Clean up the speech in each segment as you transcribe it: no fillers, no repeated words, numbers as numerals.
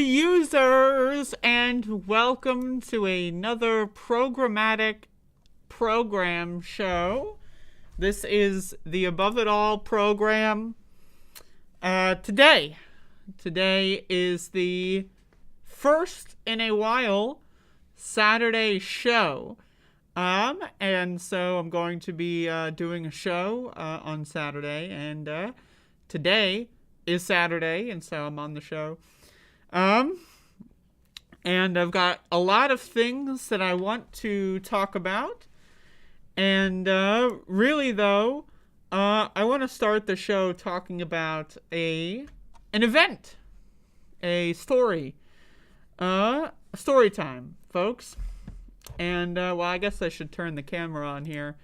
users, and welcome to another programmatic program show. This is the Above It All program. Today is the first in a while Saturday show. And so I'm going to be doing a show on Saturday, and today is Saturday, and so I'm on the show. And I've got a lot of things that I want to talk about. And really, though, I want to start the show talking about an event, a story time, folks. And, well, I guess I should turn the camera on here.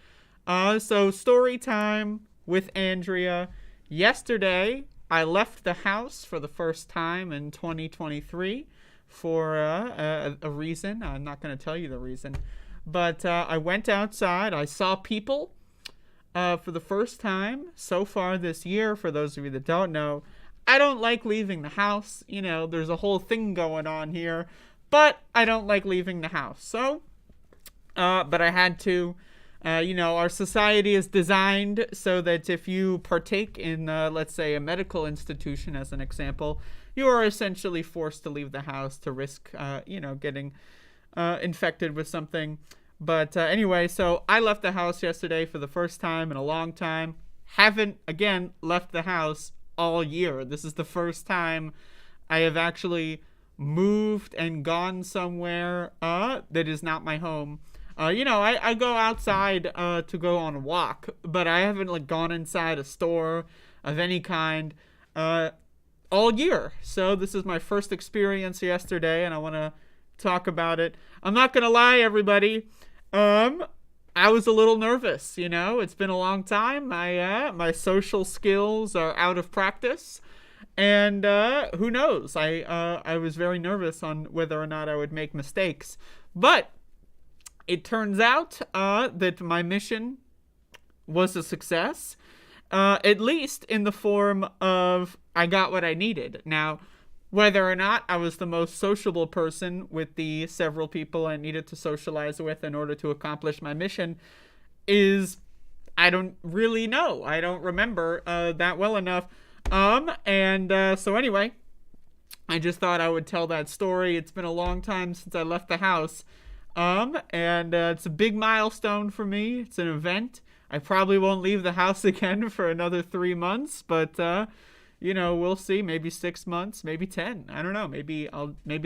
So story time with Andrea. Yesterday, I left the house for the first time in 2023 for a reason. I'm not going to tell you the reason. But I went outside. I saw people for the first time so far this year. For those of you that don't know, I don't like leaving the house. You know, there's a whole thing going on here. But I don't like leaving the house. So, but I had to. Our society is designed so that if you partake in, let's say, a medical institution, as an example, you are essentially forced to leave the house to risk, getting infected with something. But anyway, so I left the house yesterday for the first time in a long time. Haven't, again, left the house all year. This is the first time I have actually moved and gone somewhere that is not my home. I go outside to go on a walk, but I haven't gone inside a store of any kind all year. So this is my first experience yesterday, and I want to talk about it. I'm not gonna lie, everybody. I was a little nervous. It's been a long time. My social skills are out of practice, and who knows? I was very nervous on whether or not I would make mistakes, but it turns out that my mission was a success, at least in the form of I got what I needed. Now, whether or not I was the most sociable person with the several people I needed to socialize with in order to accomplish my mission I don't really know. I don't remember that well enough. So anyway, I just thought I would tell that story. It's been a long time since I left the house. It's a big milestone for me. It's an event. I probably won't leave the house again for another 3 months, but, we'll see. Maybe 6 months, maybe 10. I don't know. Maybe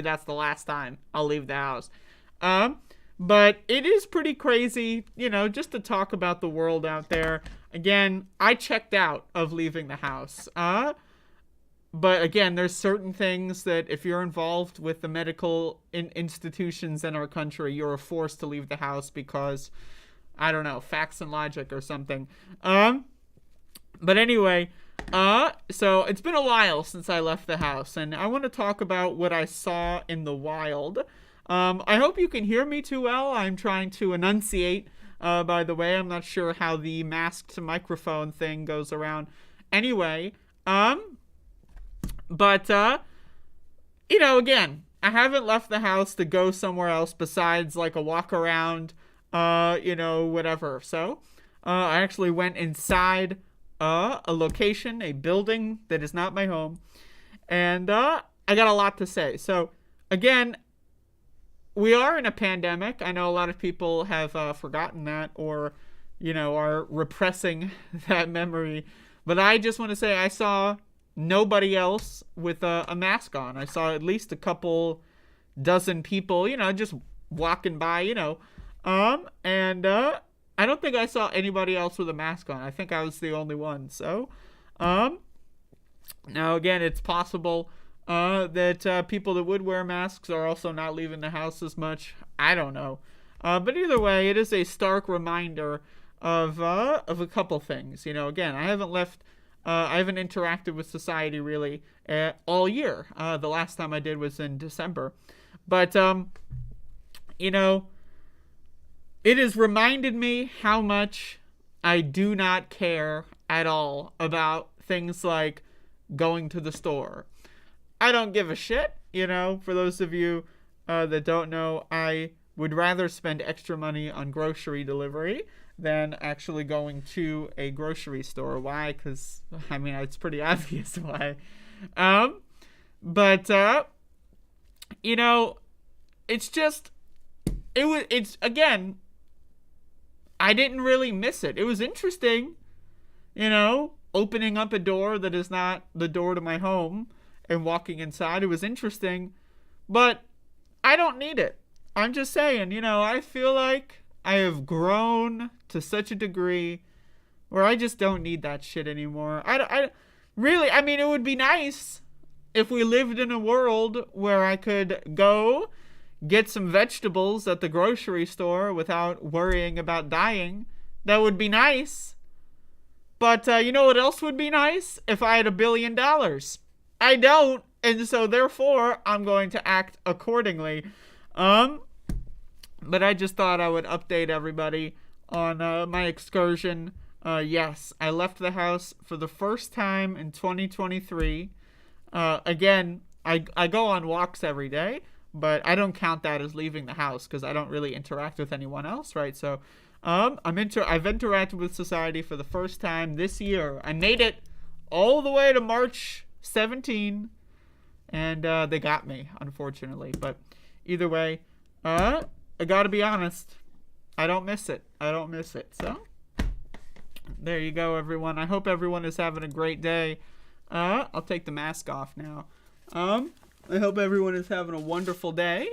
that's the last time I'll leave the house. But it is pretty crazy, just to talk about the world out there. Again, I checked out of leaving the house. But again, there's certain things that if you're involved with the medical institutions in our country, you're forced to leave the house because, I don't know, facts and logic or something. But anyway, so it's been a while since I left the house, and I want to talk about what I saw in the wild. I hope you can hear me too well. I'm trying to enunciate, by the way. I'm not sure how the masked microphone thing goes around. Anyway, But, again, I haven't left the house to go somewhere else besides, a walk around, whatever. So, I actually went inside a location, a building that is not my home. And, I got a lot to say. So, again, we are in a pandemic. I know a lot of people have forgotten that or, are repressing that memory. But I just want to say I saw nobody else with a mask on. I saw at least a couple dozen people, just walking by, and I don't think I saw anybody else with a mask on. I think I was the only one. So, now again, it's possible that people that would wear masks are also not leaving the house as much. I don't know. But either way, it is a stark reminder of a couple things. Again, I haven't interacted with society really all year. The last time I did was in December. But, it has reminded me how much I do not care at all about things like going to the store. I don't give a shit. for those of you that don't know, I would rather spend extra money on grocery delivery than actually going to a grocery store. Why? Because, it's pretty obvious why. But it's just, again, I didn't really miss it. It was interesting, opening up a door that is not the door to my home and walking inside. It was interesting, but I don't need it. I'm just saying, I feel like I have grown to such a degree where I just don't need that shit anymore. It would be nice if we lived in a world where I could go get some vegetables at the grocery store without worrying about dying. That would be nice. But you know what else would be nice? If I had $1 billion. I don't, and so therefore I'm going to act accordingly. But I just thought I would update everybody on my excursion. Yes, I left the house for the first time in 2023. Again, I go on walks every day, but I don't count that as leaving the house because I don't really interact with anyone else, right? So I've interacted with society for the first time this year. I made it all the way to March 17, and they got me, unfortunately. But either way, I gotta be honest, I don't miss it. So there you go, everyone. I hope everyone is having a great day. I'll take the mask off now. I hope everyone is having a wonderful day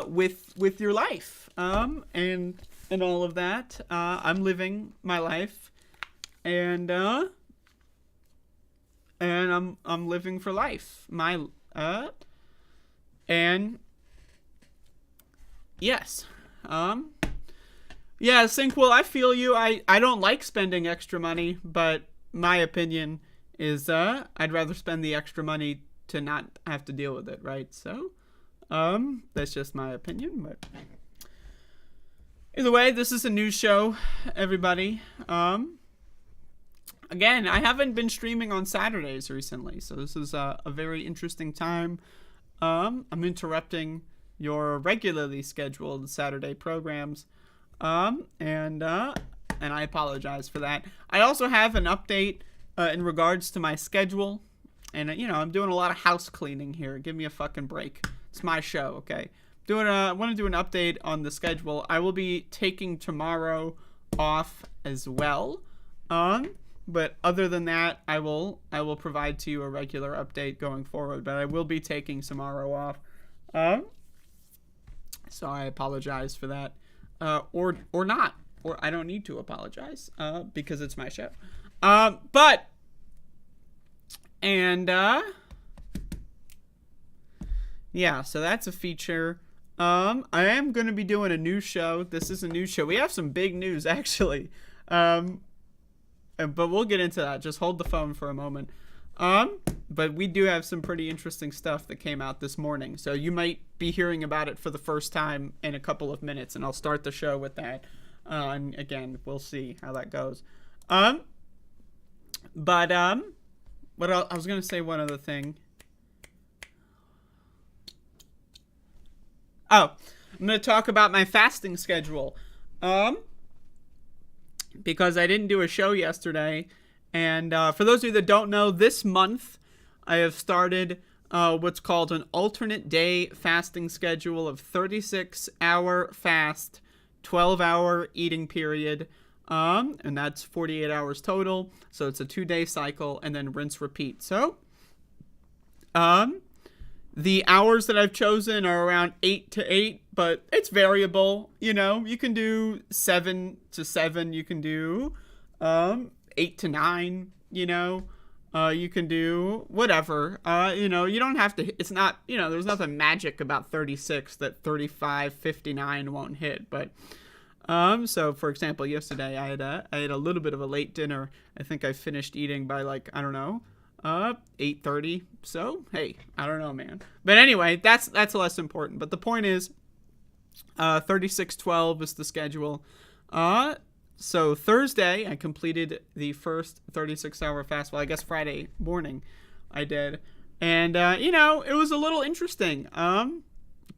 with your life and all of that. I'm living my life, and I'm living for life. Yes. Yeah, Synquil, I feel you. I don't like spending extra money, but my opinion is I'd rather spend the extra money to not have to deal with it, right? So, that's just my opinion, but either way, this is a news show, everybody. Again, I haven't been streaming on Saturdays recently, so this is a very interesting time. I'm interrupting your regularly scheduled Saturday programs, and I apologize for that. I also have an update in regards to my schedule, and I'm doing a lot of house cleaning here. Give me a fucking break. It's my show, okay? I want to do an update on the schedule. I will be taking tomorrow off as well. But other than that, I will provide to you a regular update going forward. But I will be taking tomorrow off. So I apologize for that. Or not. Or I don't need to apologize. Because it's my show. Yeah, so that's a feature. I am going to be doing a new show. This is a new show. We have some big news, actually. But we'll get into that. Just hold the phone for a moment. But we do have some pretty interesting stuff that came out this morning. So you might be hearing about it for the first time in a couple of minutes, and I'll start the show with that. And again, we'll see how that goes. What else? I was going to say one other thing. Oh, I'm going to talk about my fasting schedule. Because I didn't do a show yesterday. And for those of you that don't know, this month I have started what's called an alternate day fasting schedule of 36-hour fast, 12-hour eating period. And that's 48 hours total. So it's a 2-day cycle and then rinse repeat. So, the hours that I've chosen are around 8 to 8, but it's variable. You can do 7 to 7. You can do 8 to 9. You can do whatever. You don't have to. It's not. There's nothing magic about 36 that 35, 59 won't hit. But so for example, yesterday I had a little bit of a late dinner. I think I finished eating by 8:30. So, hey, I don't know, man. But anyway, that's less important. But the point is, 36:12 is the schedule. So Thursday, I completed the first 36-hour fast. Well, I guess Friday morning I did. And, it was a little interesting.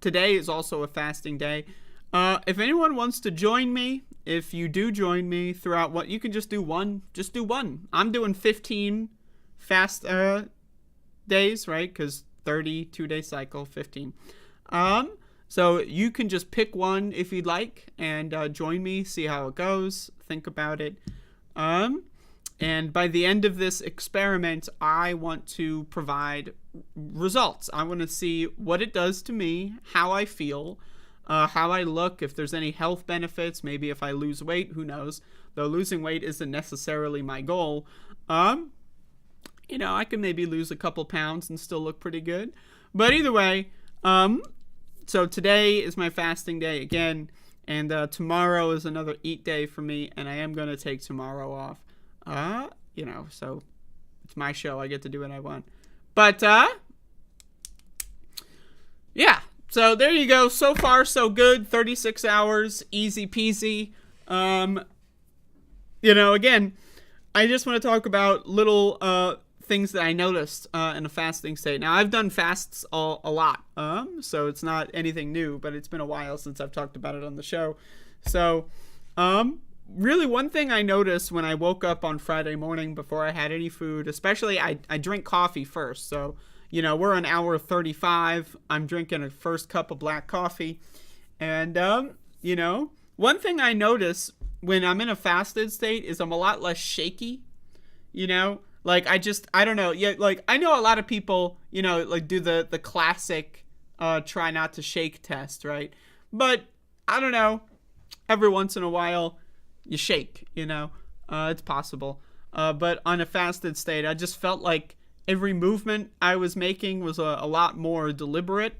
Today is also a fasting day. If anyone wants to join me, if you do join me throughout what, you can just do one. Just do one. I'm doing 15 fast days, right? Because 32-day cycle, 15. So you can just pick one if you'd like and join me, see how it goes, think about it. And by the end of this experiment, I want to provide results. I want to see what it does to me, how I feel, how I look, if there's any health benefits, maybe if I lose weight, who knows. Though losing weight isn't necessarily my goal. I can maybe lose a couple pounds and still look pretty good. But either way, so today is my fasting day again, and tomorrow is another eat day for me, and I am going to take tomorrow off. So it's my show. I get to do what I want. But, yeah. So there you go. So far, so good. 36 hours. Easy peasy. Again, I just want to talk about little, things that I noticed, in a fasting state. Now, I've done fasts a lot. So it's not anything new, but it's been a while since I've talked about it on the show. So, really, one thing I noticed when I woke up on Friday morning before I had any food, especially I drink coffee first. So, we're on hour 35. I'm drinking a first cup of black coffee. And, one thing I notice when I'm in a fasted state is I'm a lot less shaky, Like, I don't know. Yeah, like, I know a lot of people, do the classic try not to shake test, right? But, I don't know. Every once in a while, you shake, it's possible. But on a fasted state, I just felt like every movement I was making was a lot more deliberate,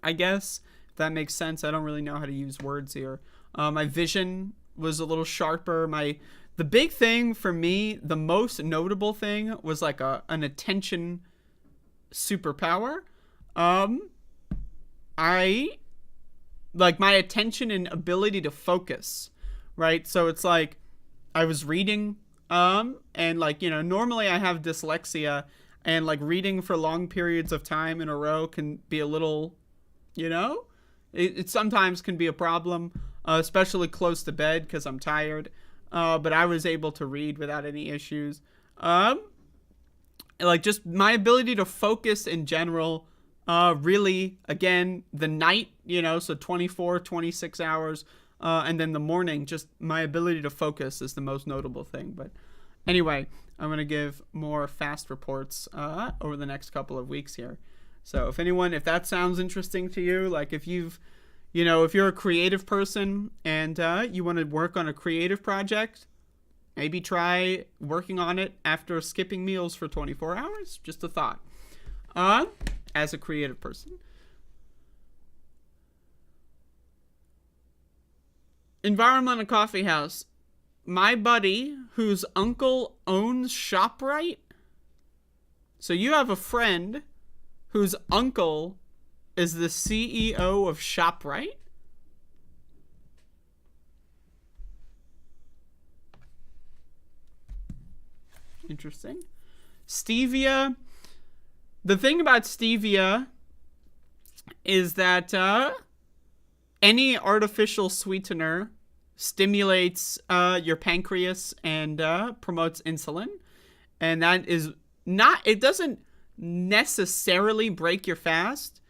I guess. If that makes sense. I don't really know how to use words here. My vision was a little sharper. The big thing for me, the most notable thing, was like an attention superpower. My attention and ability to focus. Right, so it's like I was reading, and normally I have dyslexia, and like reading for long periods of time in a row can be a little, it sometimes can be a problem, especially close to bed because I'm tired. But I was able to read without any issues. Just my ability to focus in general, really, again, the night, so 24, 26 hours. And then the morning, just my ability to focus is the most notable thing. But anyway, I'm going to give more fast reports over the next couple of weeks here. So if that sounds interesting to you, like if you're a creative person and you want to work on a creative project, maybe try working on it after skipping meals for 24 hours. Just a thought. As a creative person. Environmental Coffee House. My buddy, whose uncle owns ShopRite. So you have a friend whose uncle is the CEO of ShopRite? Interesting. Stevia. The thing about stevia is that any artificial sweetener stimulates your pancreas and promotes insulin. And that is not, it doesn't necessarily break your fast,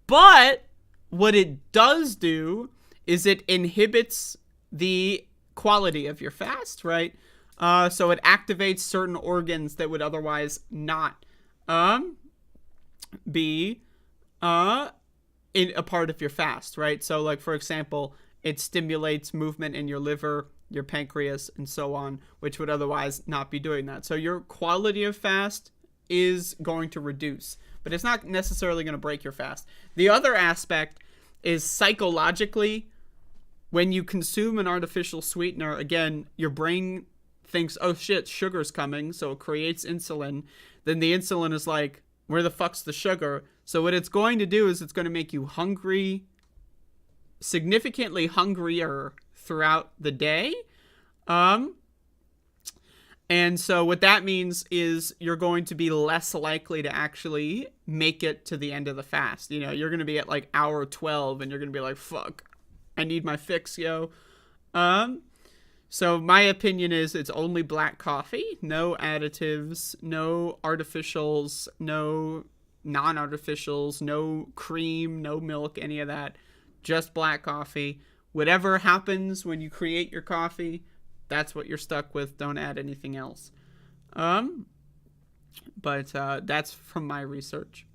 but what it does do is it inhibits the quality of your fast, right? So it activates certain organs that would otherwise not be in a part of your fast, right? So like, for example, it stimulates movement in your liver, your pancreas, and so on, which would otherwise not be doing that. So your quality of fast is going to reduce, but it's not necessarily going to break your fast. The other aspect is psychologically, when you consume an artificial sweetener, again, your brain thinks, oh shit, sugar's coming, so it creates insulin. Then the insulin is like, where the fuck's the sugar? So what it's going to do is it's going to make you hungry, significantly hungrier throughout the day. And so what that means is you're going to be less likely to actually make it to the end of the fast. You know, you're going to be at like hour 12 and you're going to be like, fuck, I need my fix, yo. So my opinion is it's only black coffee, no additives, no artificials, no non-artificials, no cream, no milk, any of that. Just black coffee. Whatever happens when you create your coffee, that's what you're stuck with. Don't add anything else. But that's from my research.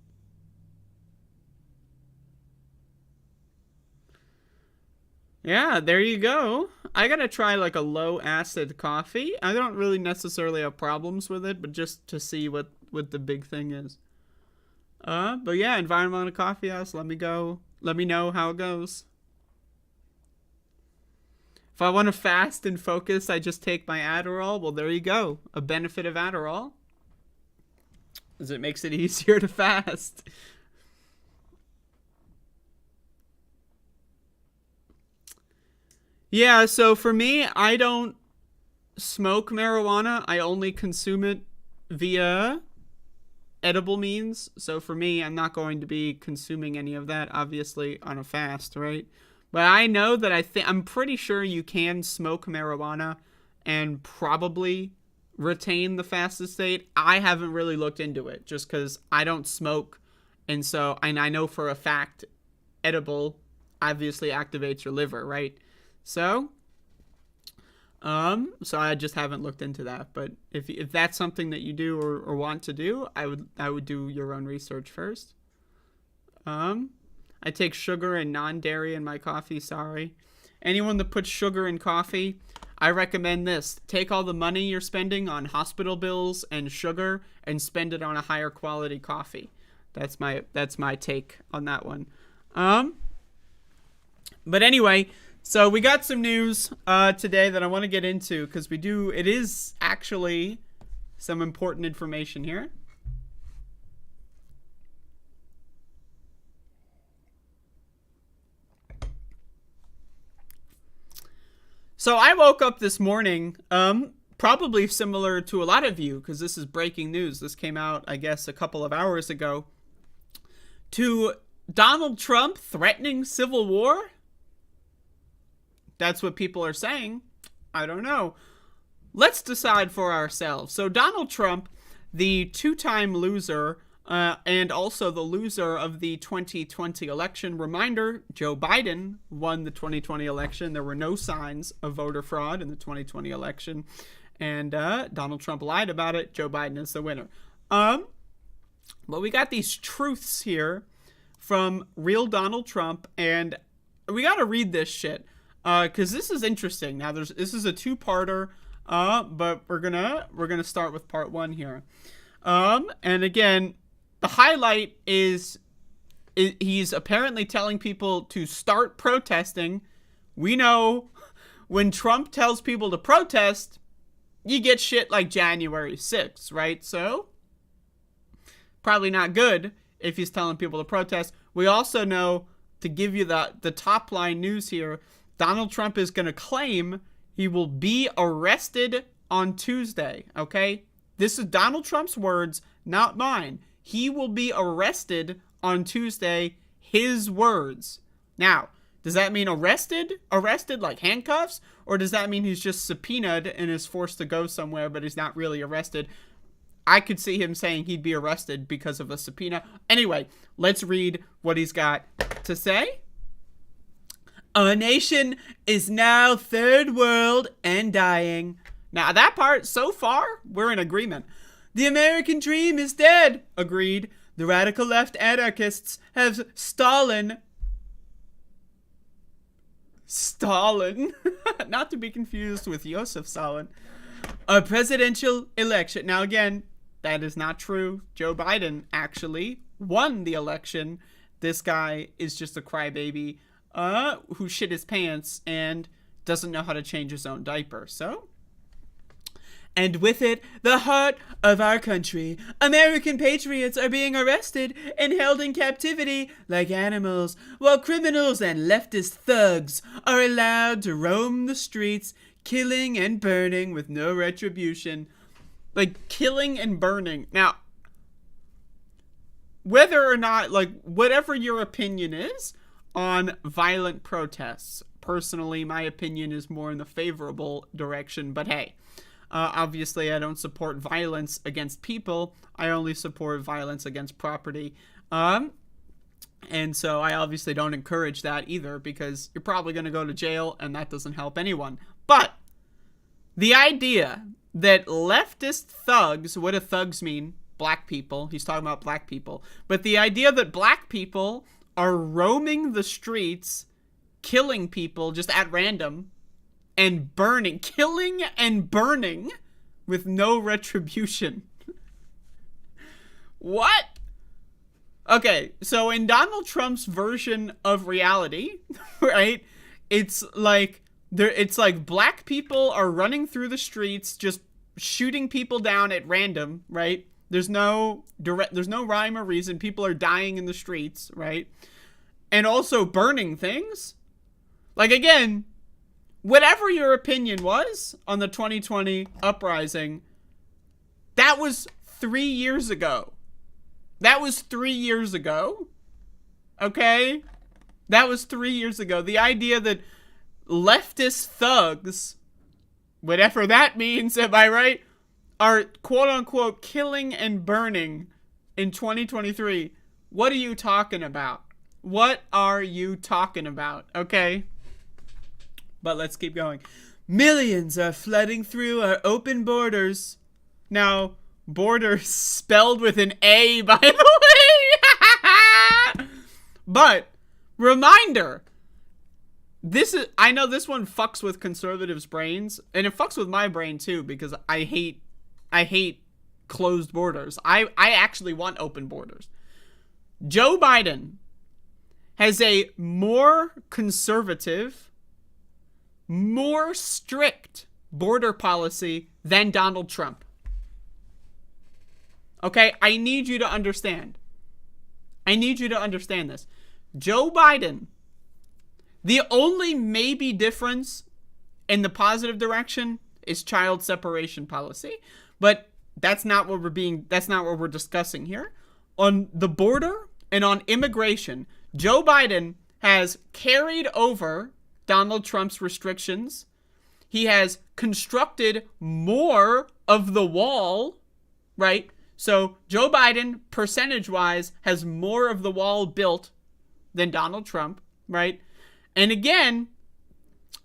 Yeah, there you go. I gotta try like a low acid coffee. I don't really necessarily have problems with it, but just to see what the big thing is. But yeah, Environmental Coffee House. Let me know how it goes. If I want to fast and focus, I just take my Adderall. Well, there you go. A benefit of Adderall is it makes it easier to fast. Yeah, so for me, I don't smoke marijuana. I only consume it via edible means. So for me, I'm not going to be consuming any of that, obviously, on a fast, right? But I know that I'm pretty sure you can smoke marijuana and probably retain the fasted state. I haven't really looked into it just because I don't smoke. And I know for a fact edible obviously activates your liver, right? So I just haven't looked into that. But if that's something that you do or want to do, I would do your own research first. I take sugar and non-dairy in my coffee, sorry. Anyone that puts sugar in coffee, I recommend this. Take all the money you're spending on hospital bills and sugar and spend it on a higher quality coffee. That's my take on that one. But anyway, so we got some news today that I want to get into because it is actually some important information here. So I woke up this morning, probably similar to a lot of you, because this is breaking news. This came out, I guess, a couple of hours ago. To Donald Trump threatening civil war? That's what people are saying. I don't know. Let's decide for ourselves. So Donald Trump, the two-time loser, and also the loser of the 2020 election. Reminder, Joe Biden won the 2020 election. There were no signs of voter fraud in the 2020 election. And Donald Trump lied about it. Joe Biden is the winner. But we got these truths here from real Donald Trump. And we got to read this shit. Because this is interesting. Now, this is a two-parter. But we're gonna start with part one here. And again, the highlight is he's apparently telling people to start protesting. We know when Trump tells people to protest, you get shit like January 6th, right? So, probably not good if he's telling people to protest. We also know, to give you the top line news here, Donald Trump is going to claim he will be arrested on Tuesday, okay? This is Donald Trump's words, not mine. He will be arrested on Tuesday, his words. Now, does that mean arrested? Arrested like handcuffs? Or does that mean he's just subpoenaed and is forced to go somewhere, but he's not really arrested? I could see him saying he'd be arrested because of a subpoena. Anyway, let's read what he's got to say. Our nation is now third world and dying. Now, that part, so far, we're in agreement. The American dream is dead. Agreed. The radical left anarchists have Stalin, not to be confused with Joseph Stalin, a presidential election. Now, again, that is not true. Joe Biden actually won the election. This guy is just a crybaby who shit his pants and doesn't know how to change his own diaper. So, and with it, the heart of our country. American patriots are being arrested and held in captivity like animals, while criminals and leftist thugs are allowed to roam the streets, killing and burning with no retribution. Like, killing and burning. Now, whether or not, like, whatever your opinion is on violent protests, personally, my opinion is more in the favorable direction. But hey, obviously, I don't support violence against people. I only support violence against property. And so I obviously don't encourage that either, because you're probably going to go to jail, and that doesn't help anyone. But the idea that leftist thugs, what do thugs mean? Black people. He's talking about black people. But the idea that black people are roaming the streets, killing people just at random, and killing and burning with no retribution. What? Okay, so in Donald Trump's version of reality, right, it's like black people are running through the streets just shooting people down at random, right? There's no rhyme or reason. People are dying in the streets, right? And also burning things. Like, again, whatever your opinion was on the 2020 uprising, that was 3 years ago. That was 3 years ago. Okay? That was 3 years ago. The idea that leftist thugs, whatever that means, am I right, are quote-unquote killing and burning in 2023. What are you talking about? What are you talking about? Okay? But let's keep going. Millions are flooding through our open borders. Now, borders spelled with an A, by the way. But, reminder, I know this one fucks with conservatives' brains, and it fucks with my brain too, because I hate closed borders. I actually want open borders. Joe Biden has a more conservative, more strict border policy than Donald Trump. Okay, I need you to understand. I need you to understand this. Joe Biden, the only maybe difference in the positive direction is child separation policy, but that's not what we're discussing here. On the border and on immigration, Joe Biden has carried over Donald Trump's restrictions. He has constructed more of the wall, right? So Joe Biden, percentage-wise, has more of the wall built than Donald Trump, right? And again,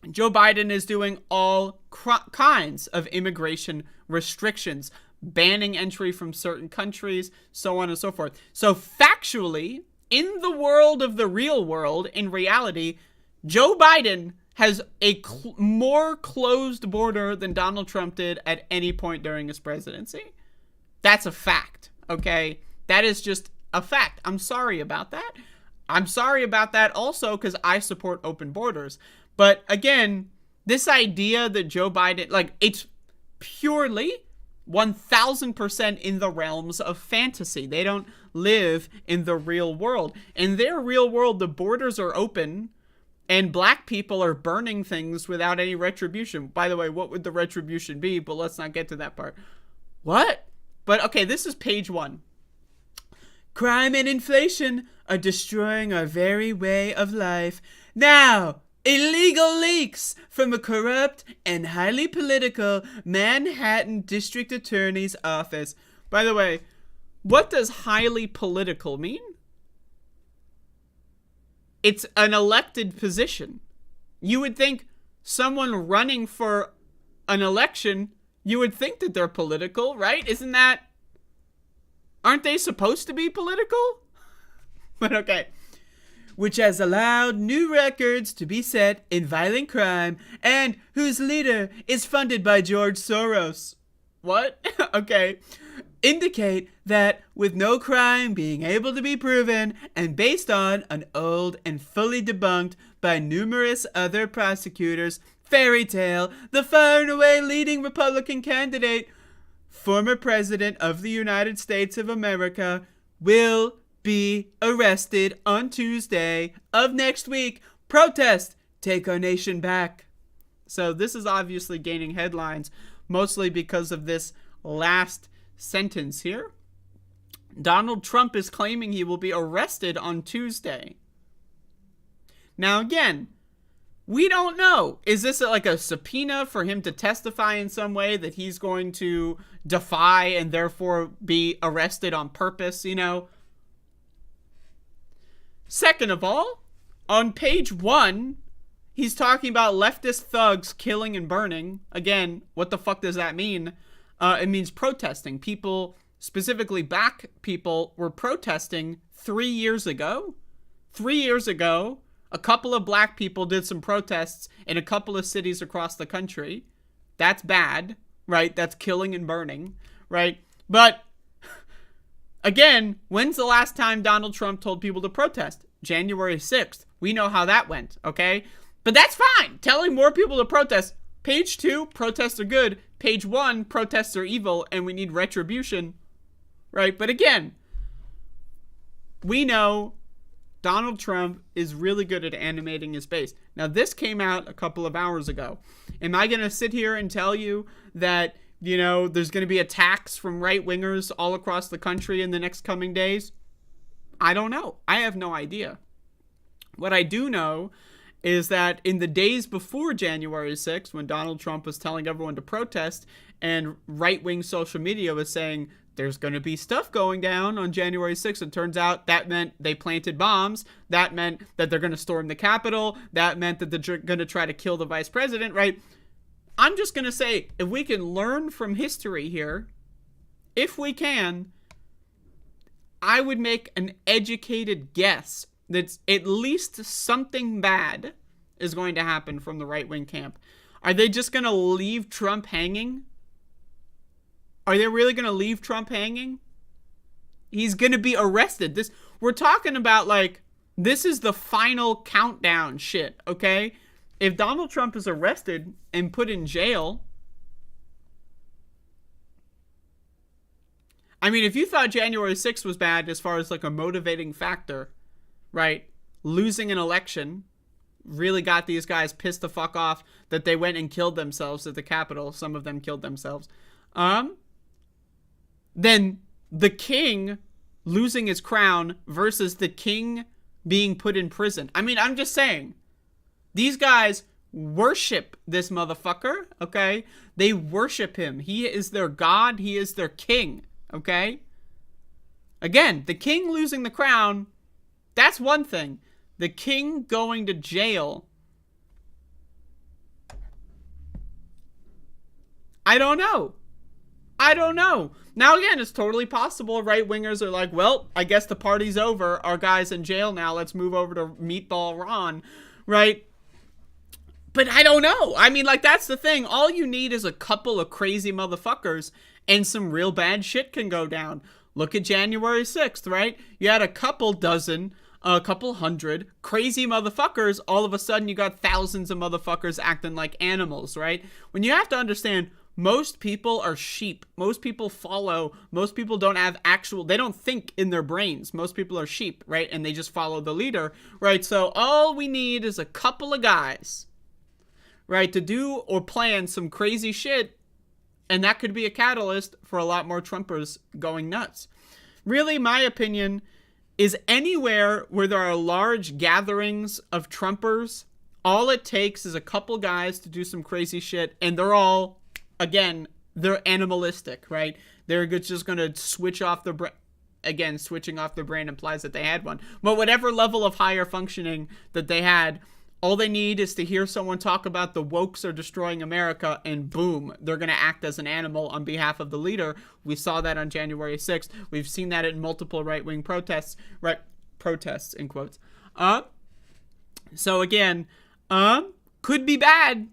Joe Biden is doing all kinds of immigration restrictions, banning entry from certain countries, so on and so forth. So factually, in the world of the real world, in reality, Joe Biden has a more closed border than Donald Trump did at any point during his presidency. That's a fact, okay? That is just a fact. I'm sorry about that. I'm sorry about that also because I support open borders. But again, this idea that Joe Biden, like, it's purely 1000% in the realms of fantasy. They don't live in the real world. In their real world, the borders are open and black people are burning things without any retribution. By the way, what would the retribution be? But let's not get to that part. What? But okay, this is page 1. Crime and inflation are destroying our very way of life. Now, illegal leaks from a corrupt and highly political Manhattan District Attorney's office. By the way, what does highly political mean? It's an elected position. You would think someone running for an election, you would think that they're political, right? Aren't they supposed to be political? But okay. Which has allowed new records to be set in violent crime and whose leader is funded by George Soros. What? Okay. Indicate that with no crime being able to be proven and based on an old and fully debunked by numerous other prosecutors fairy tale, the far and away leading Republican candidate, former president of the United States of America, will be arrested on Tuesday of next week. Protest, take our nation back. So this is obviously gaining headlines, mostly because of this last sentence here. Donald Trump is claiming he will be arrested on Tuesday. Now, again, we don't know. Is this like a subpoena for him to testify in some way that he's going to defy and therefore be arrested on purpose, you know? Second of all, on page 1, he's talking about leftist thugs killing and burning. Again, what the fuck does that mean? It means protesting. People, specifically black people, were protesting 3 years ago. 3 years ago, a couple of black people did some protests in a couple of cities across the country. That's bad, right? That's killing and burning, right? But again, when's the last time Donald Trump told people to protest? January 6th. We know how that went, okay? But that's fine. Telling more people to protest. Page 2, protests are good. Page 1, protests are evil, and we need retribution, right? But again, we know Donald Trump is really good at animating his base. Now, this came out a couple of hours ago. Am I going to sit here and tell you that, you know, there's going to be attacks from right-wingers all across the country in the next coming days? I don't know. I have no idea. What I do know is that in the days before January 6th, when Donald Trump was telling everyone to protest and right-wing social media was saying there's going to be stuff going down on January 6th, it turns out that meant they planted bombs. That meant that they're going to storm the Capitol. That meant that they're going to try to kill the vice president, right? I'm just going to say, if we can learn from history here, if we can, I would make an educated guess that at least something bad is going to happen from the right-wing camp. Are they just going to leave Trump hanging? Are they really going to leave Trump hanging? He's going to be arrested. We're talking about, like, this is the final countdown shit, okay? If Donald Trump is arrested and put in jail, I mean, if you thought January 6th was bad as far as like a motivating factor, right? Losing an election really got these guys pissed the fuck off that they went and killed themselves at the Capitol. Some of them killed themselves. Then the king losing his crown versus the king being put in prison. I mean, I'm just saying, these guys worship this motherfucker, okay? They worship him. He is their god. He is their king, okay? Again, the king losing the crown, that's one thing. The king going to jail, I don't know. Now, again, it's totally possible right-wingers are like, well, I guess the party's over. Our guy's in jail now. Let's move over to Meatball Ron, right? But I don't know. I mean, like, that's the thing. All you need is a couple of crazy motherfuckers and some real bad shit can go down. Look at January 6th, right? You had a couple hundred crazy motherfuckers. All of a sudden, you got thousands of motherfuckers acting like animals, right? When you have to understand, most people are sheep. Most people follow. Most people don't have they don't think in their brains. Most people are sheep, right? And they just follow the leader, right? So all we need is a couple of guys, right, to do or plan some crazy shit. And that could be a catalyst for a lot more Trumpers going nuts. Really, my opinion is anywhere where there are large gatherings of Trumpers, all it takes is a couple guys to do some crazy shit, and they're all, again, they're animalistic, right? They're just going to switch off their brain. Again, switching off their brain implies that they had one. But whatever level of higher functioning that they had, all they need is to hear someone talk about the wokes are destroying America, and boom, they're going to act as an animal on behalf of the leader. We saw that on January 6th. We've seen that in multiple right-wing protests, protests in quotes. So again, could be bad.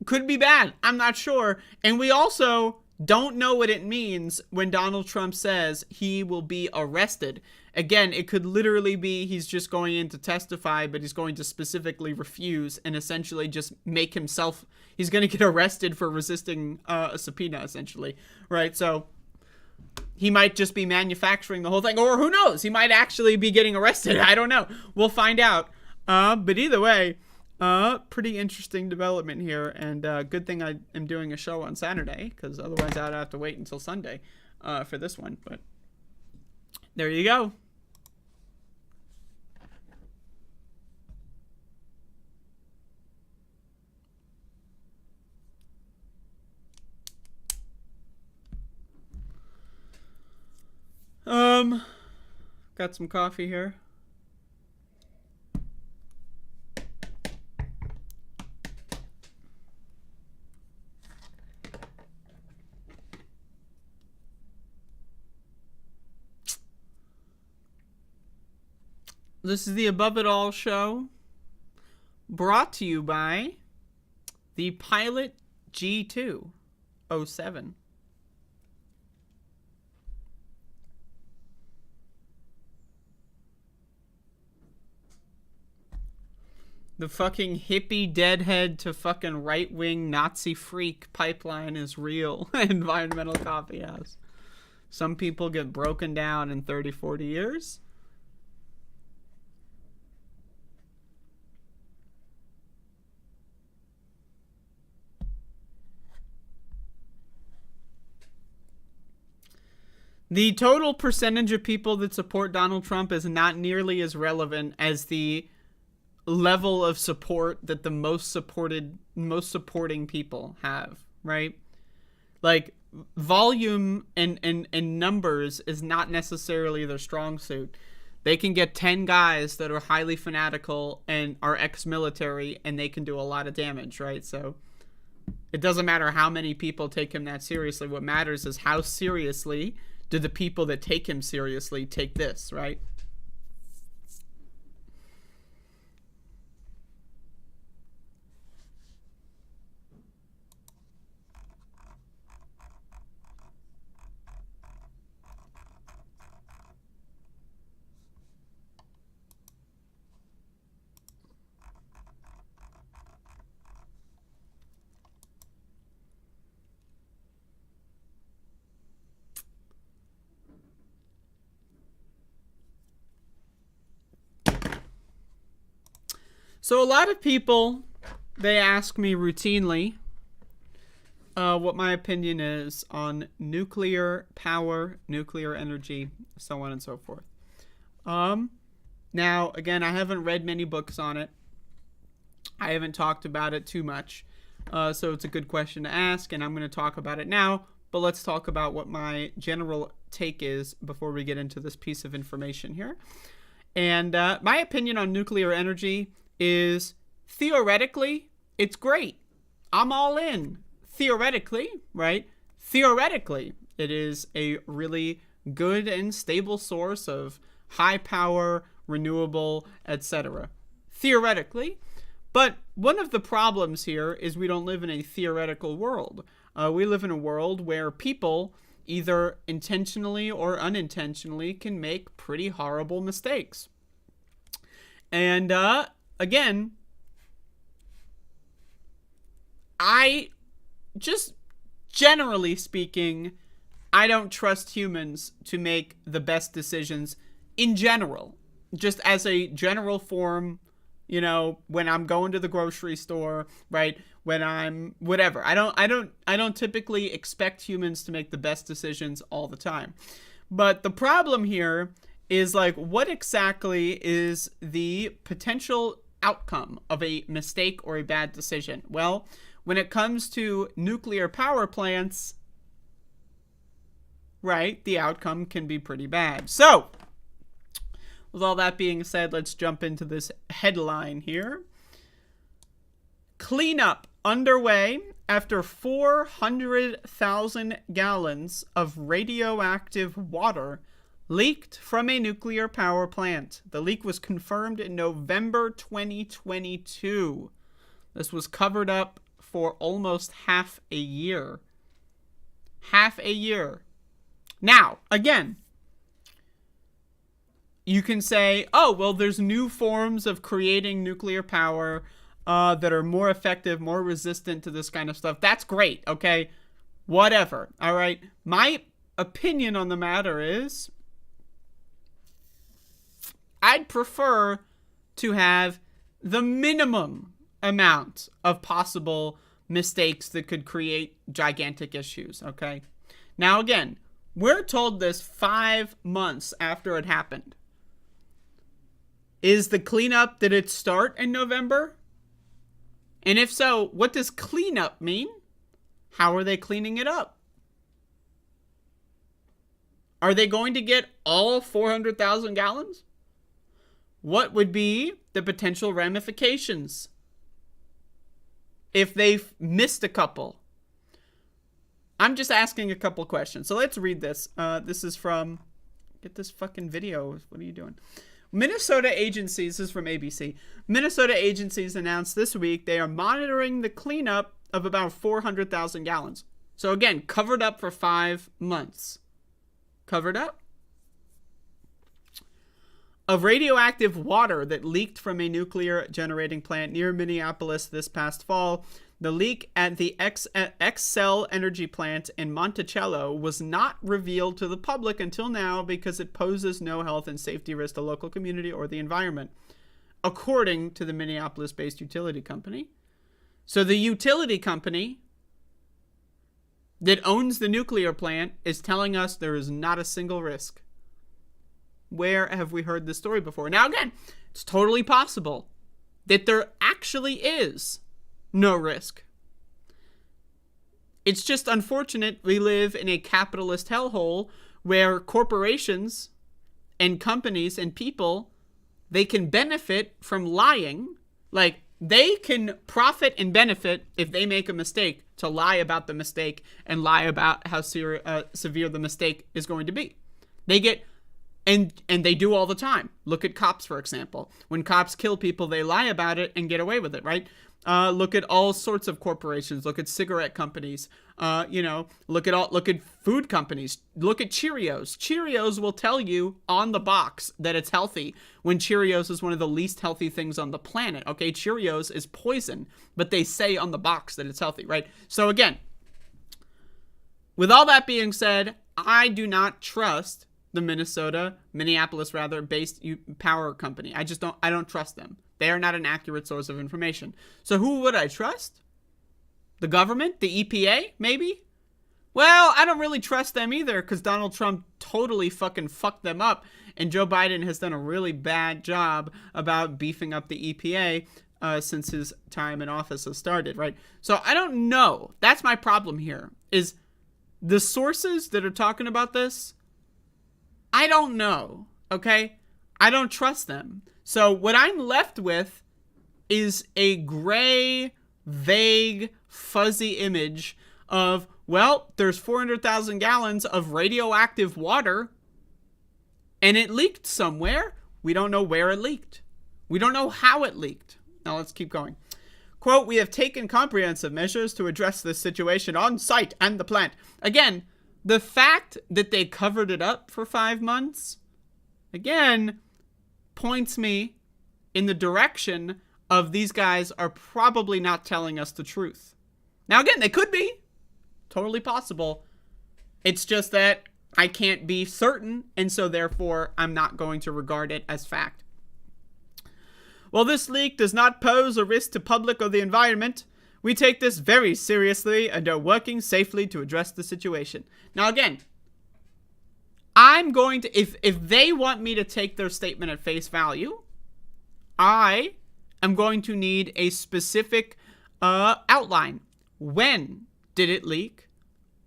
I'm not sure. And we also don't know what it means when Donald Trump says he will be arrested. Again, it could literally be he's just going in to testify, but he's going to specifically refuse and essentially just make himself, he's going to get arrested for resisting a subpoena, essentially, right? So he might just be manufacturing the whole thing, or who knows? He might actually be getting arrested. I don't know. We'll find out. But either way, Pretty interesting development here, and good thing I am doing a show on Saturday, because otherwise I'd have to wait until Sunday for this one. But there you go. Got some coffee here. This is the Above It All show, brought to you by the Pilot G207. The fucking hippie deadhead to fucking right-wing Nazi freak pipeline is real. Environmental Coffee House. Some people get broken down in 30, 40 years. The total percentage of people that support Donald Trump is not nearly as relevant as the level of support that the most supporting people have, right? Like, volume and numbers is not necessarily their strong suit. They can get 10 guys that are highly fanatical and are ex-military, and they can do a lot of damage, right? So it doesn't matter how many people take him that seriously. What matters is how seriously do the people that take him seriously take this, right? So a lot of people, they ask me routinely what my opinion is on nuclear power, nuclear energy, so on and so forth. Now, again, I haven't read many books on it. I haven't talked about it too much. So it's a good question to ask, and I'm going to talk about it now. But let's talk about what my general take is before we get into this piece of information here. And my opinion on nuclear energy is, theoretically, it's great. I'm all in. Theoretically, right? Theoretically, it is a really good and stable source of high power, renewable, etc. Theoretically. But one of the problems here is we don't live in a theoretical world. We live in a world where people, either intentionally or unintentionally, can make pretty horrible mistakes. And, again, I just, generally speaking, I don't trust humans to make the best decisions in general. Just as a general form, you know, when I'm going to the grocery store, right? When I'm whatever. I don't typically expect humans to make the best decisions all the time. But the problem here is, like, what exactly is the potential outcome of a mistake or a bad decision? Well, when it comes to nuclear power plants, right, the outcome can be pretty bad. So, with all that being said, let's jump into this headline here. Cleanup underway after 400,000 gallons of radioactive water leaked from a nuclear power plant. The leak was confirmed in November 2022. This was covered up for almost half a year. Half a year. Now, again, you can say, oh, well, there's new forms of creating nuclear power that are more effective, more resistant to this kind of stuff. That's great, okay? Whatever, all right? My opinion on the matter is, I'd prefer to have the minimum amount of possible mistakes that could create gigantic issues, okay? Now, again, we're told this 5 months after it happened. Is the cleanup, did it start in November? And if so, what does cleanup mean? How are they cleaning it up? Are they going to get all 400,000 gallons? What would be the potential ramifications if they've missed a couple? I'm just asking a couple questions. So let's read this. This is from, get this fucking video. What are you doing? Minnesota agencies, this is from ABC. Minnesota agencies announced this week they are monitoring the cleanup of about 400,000 gallons. So again, covered up for 5 months. Covered up of radioactive water that leaked from a nuclear generating plant near Minneapolis this past fall. The leak at the Xcel Energy plant in Monticello was not revealed to the public until now because it poses no health and safety risk to the local community or the environment, according to the Minneapolis-based utility company. So the utility company that owns the nuclear plant is telling us there is not a single risk. Where have we heard this story before? Now, again, it's totally possible that there actually is no risk. It's just unfortunate we live in a capitalist hellhole where corporations and companies and people, they can benefit from lying. Like, they can profit and benefit if they make a mistake to lie about the mistake and lie about how severe the mistake is going to be. They get, and they do all the time. Look at cops, for example. When cops kill people, they lie about it and get away with it, right? Look at all sorts of corporations. Look at cigarette companies. Look at food companies. Look at Cheerios. Cheerios will tell you on the box that it's healthy when Cheerios is one of the least healthy things on the planet. Okay, Cheerios is poison, but they say on the box that it's healthy, right? So again, with all that being said, I do not trust the Minneapolis based power company. I don't trust them. They are not an accurate source of information. So who would I trust? The government? The EPA? Maybe? Well, I don't really trust them either because Donald Trump totally fucking fucked them up. And Joe Biden has done a really bad job about beefing up the EPA since his time in office has started, right? So I don't know. That's my problem here, is the sources that are talking about this, I don't know, okay? I don't trust them. So what I'm left with is a gray, vague, fuzzy image of, well, there's 400,000 gallons of radioactive water and it leaked somewhere. We don't know where it leaked. We don't know how it leaked. Now let's keep going. Quote, "We have taken comprehensive measures to address this situation on site and the plant." Again, the fact that they covered it up for 5 months, again, points me in the direction of these guys are probably not telling us the truth. Now, again, they could be. Totally possible. It's just that I can't be certain, and so therefore I'm not going to regard it as fact. "While this leak does not pose a risk to public or the environment, we take this very seriously and are working safely to address the situation." Now, again, I'm going to, if they want me to take their statement at face value, I am going to need a specific outline. When did it leak?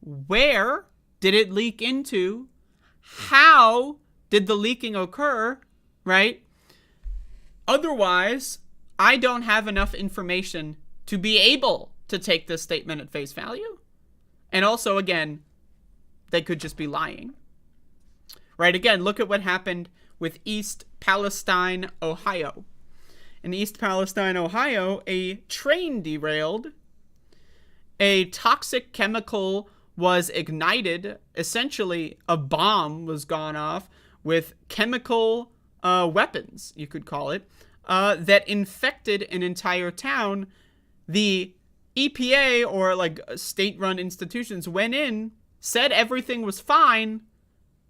Where did it leak into? How did the leaking occur, right? Otherwise, I don't have enough information to be able to take this statement at face value. And also, again, they could just be lying. Right, again, look at what happened with East Palestine, Ohio. In East Palestine, Ohio, a train derailed. A toxic chemical was ignited. Essentially, a bomb was gone off with chemical weapons, you could call it, that infected an entire town. The EPA, or like state-run institutions, went in, said everything was fine.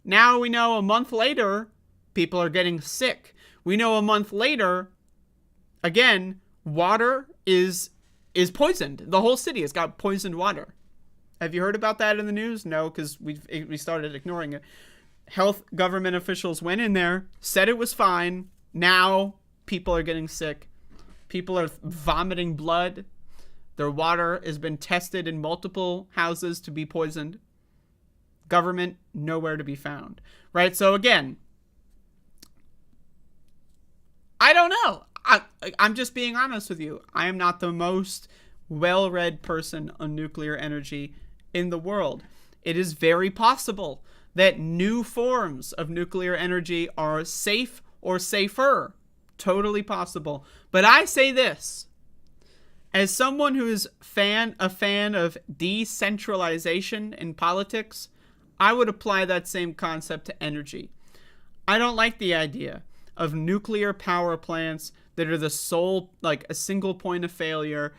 Now we know a month later, people are getting sick. We know a month later, again, water is poisoned. The whole city has got poisoned water. Have you heard about that in the news? No, because we started ignoring it. Health government officials went in there, said it was fine. Now people are getting sick. People are vomiting blood. Their water has been tested in multiple houses to be poisoned. Government nowhere to be found. Right? So again, I don't know. I'm just being honest with you. I am not the most well-read person on nuclear energy in the world. It is very possible that new forms of nuclear energy are safe or safer. Totally possible. But I say this, as someone who is a fan of decentralization in politics, I would apply that same concept to energy. I don't like the idea of nuclear power plants that are the sole, like a single point of failure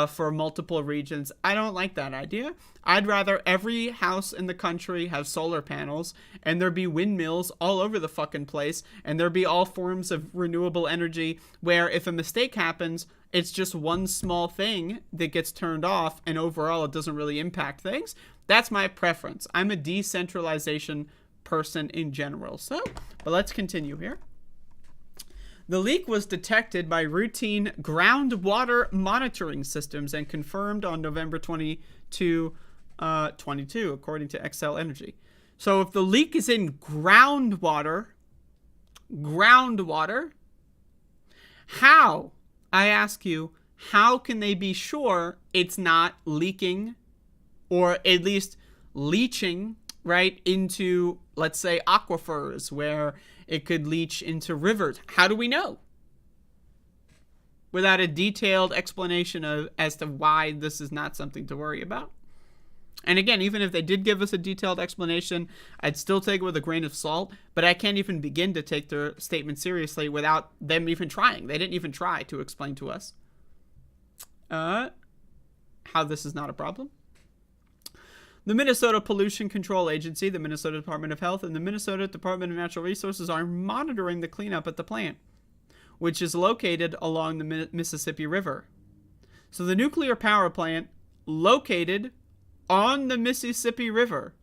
for multiple regions. I don't like that idea. I'd rather every house in the country have solar panels and there be windmills all over the fucking place and there be all forms of renewable energy where if a mistake happens, it's just one small thing that gets turned off and overall it doesn't really impact things. That's my preference. I'm a decentralization person in general. But let's continue here. The leak was detected by routine groundwater monitoring systems and confirmed on November 22, according to Xcel Energy. So if the leak is in groundwater, how, I ask you, how can they be sure it's not leaking or at least leaching, right, into, let's say, aquifers where it could leach into rivers? How do we know? Without a detailed explanation as to why this is not something to worry about. And again, even if they did give us a detailed explanation, I'd still take it with a grain of salt, but I can't even begin to take their statement seriously without them even trying. They didn't even try to explain to us how this is not a problem. The Minnesota Pollution Control Agency, the Minnesota Department of Health, and the Minnesota Department of Natural Resources are monitoring the cleanup at the plant, which is located along the Mississippi River. So the nuclear power plant located on the Mississippi River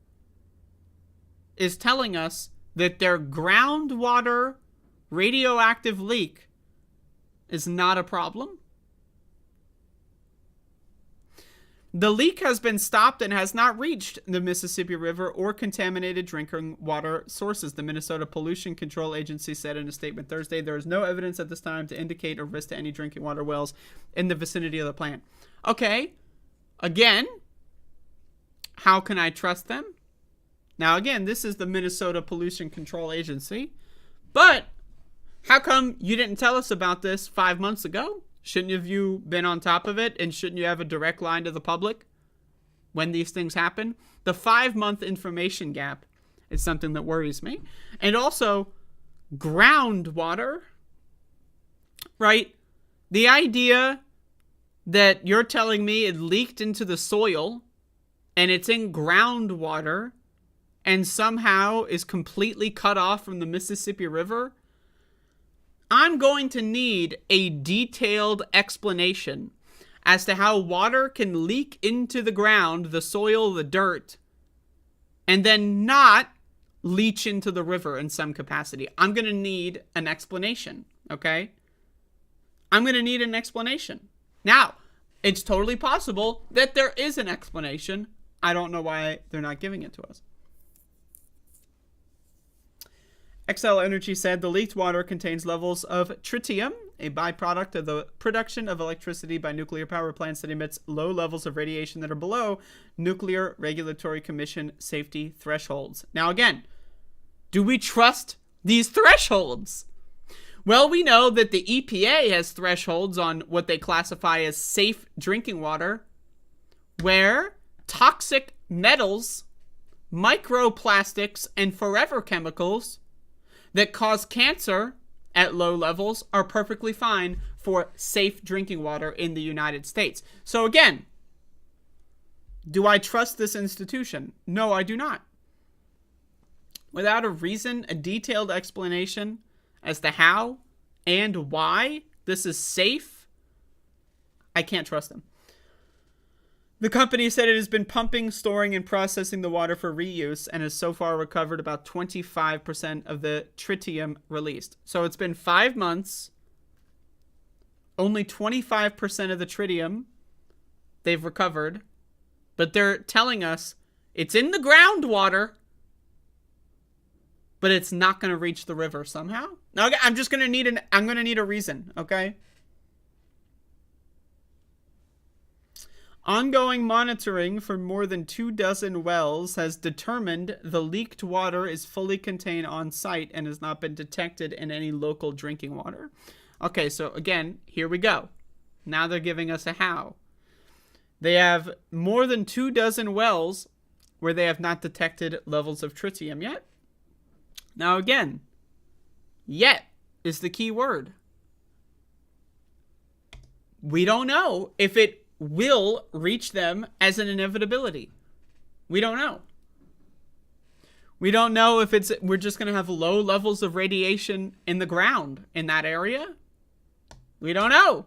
is telling us that their groundwater radioactive leak is not a problem. The leak has been stopped and has not reached the Mississippi River or contaminated drinking water sources, the Minnesota Pollution Control Agency said in a statement Thursday. There is no evidence at this time to indicate a risk to any drinking water wells in the vicinity of the plant. Okay, again, how can I trust them? Now, again, this is the Minnesota Pollution Control Agency, but how come you didn't tell us about this 5 months ago? Shouldn't have you been on top of it? And shouldn't you have a direct line to the public when these things happen? The 5-month information gap is something that worries me. And also, groundwater, right? The idea that you're telling me it leaked into the soil and it's in groundwater and somehow is completely cut off from the Mississippi River, I'm going to need a detailed explanation as to how water can leak into the ground, the soil, the dirt, and then not leach into the river in some capacity. I'm going to need an explanation, okay? I'm going to need an explanation. Now, it's totally possible that there is an explanation. I don't know why they're not giving it to us. Xcel Energy said the leaked water contains levels of tritium, a byproduct of the production of electricity by nuclear power plants that emits low levels of radiation that are below Nuclear Regulatory Commission safety thresholds. Now again, do we trust these thresholds? Well, we know that the EPA has thresholds on what they classify as safe drinking water, where toxic metals, microplastics, and forever chemicals that cause cancer at low levels are perfectly fine for safe drinking water in the United States. So again, do I trust this institution? No, I do not. Without a reason, a detailed explanation as to how and why this is safe I can't trust them. The company said it has been pumping, storing, and processing the water for reuse and has so far recovered about 25% of the tritium released. So it's been 5 months. Only 25% of the tritium they've recovered. But they're telling us it's in the groundwater, but it's not going to reach the river somehow. Now, I'm just going to need a reason, okay? Ongoing monitoring for more than 24 wells has determined the leaked water is fully contained on site and has not been detected in any local drinking water. Okay, so again, here we go. Now they're giving us a how. They have more than 24 wells where they have not detected levels of tritium yet. Now again, yet is the key word. We don't know if it will reach them as an inevitability. We don't know. We don't know if we're just going to have low levels of radiation in the ground in that area. We don't know.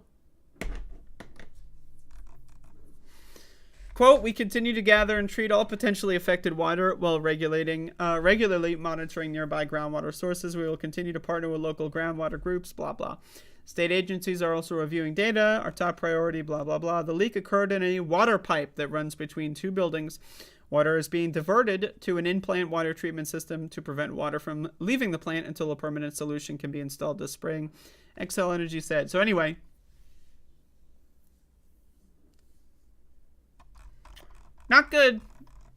Quote, we continue to gather and treat all potentially affected water while regularly monitoring nearby groundwater sources. We will continue to partner with local groundwater groups, blah, blah. State agencies are also reviewing data. Our top priority, blah, blah, blah. The leak occurred in a water pipe that runs between 2 buildings. Water is being diverted to an in-plant water treatment system to prevent water from leaving the plant until a permanent solution can be installed this spring, Xcel Energy said. So anyway, not good.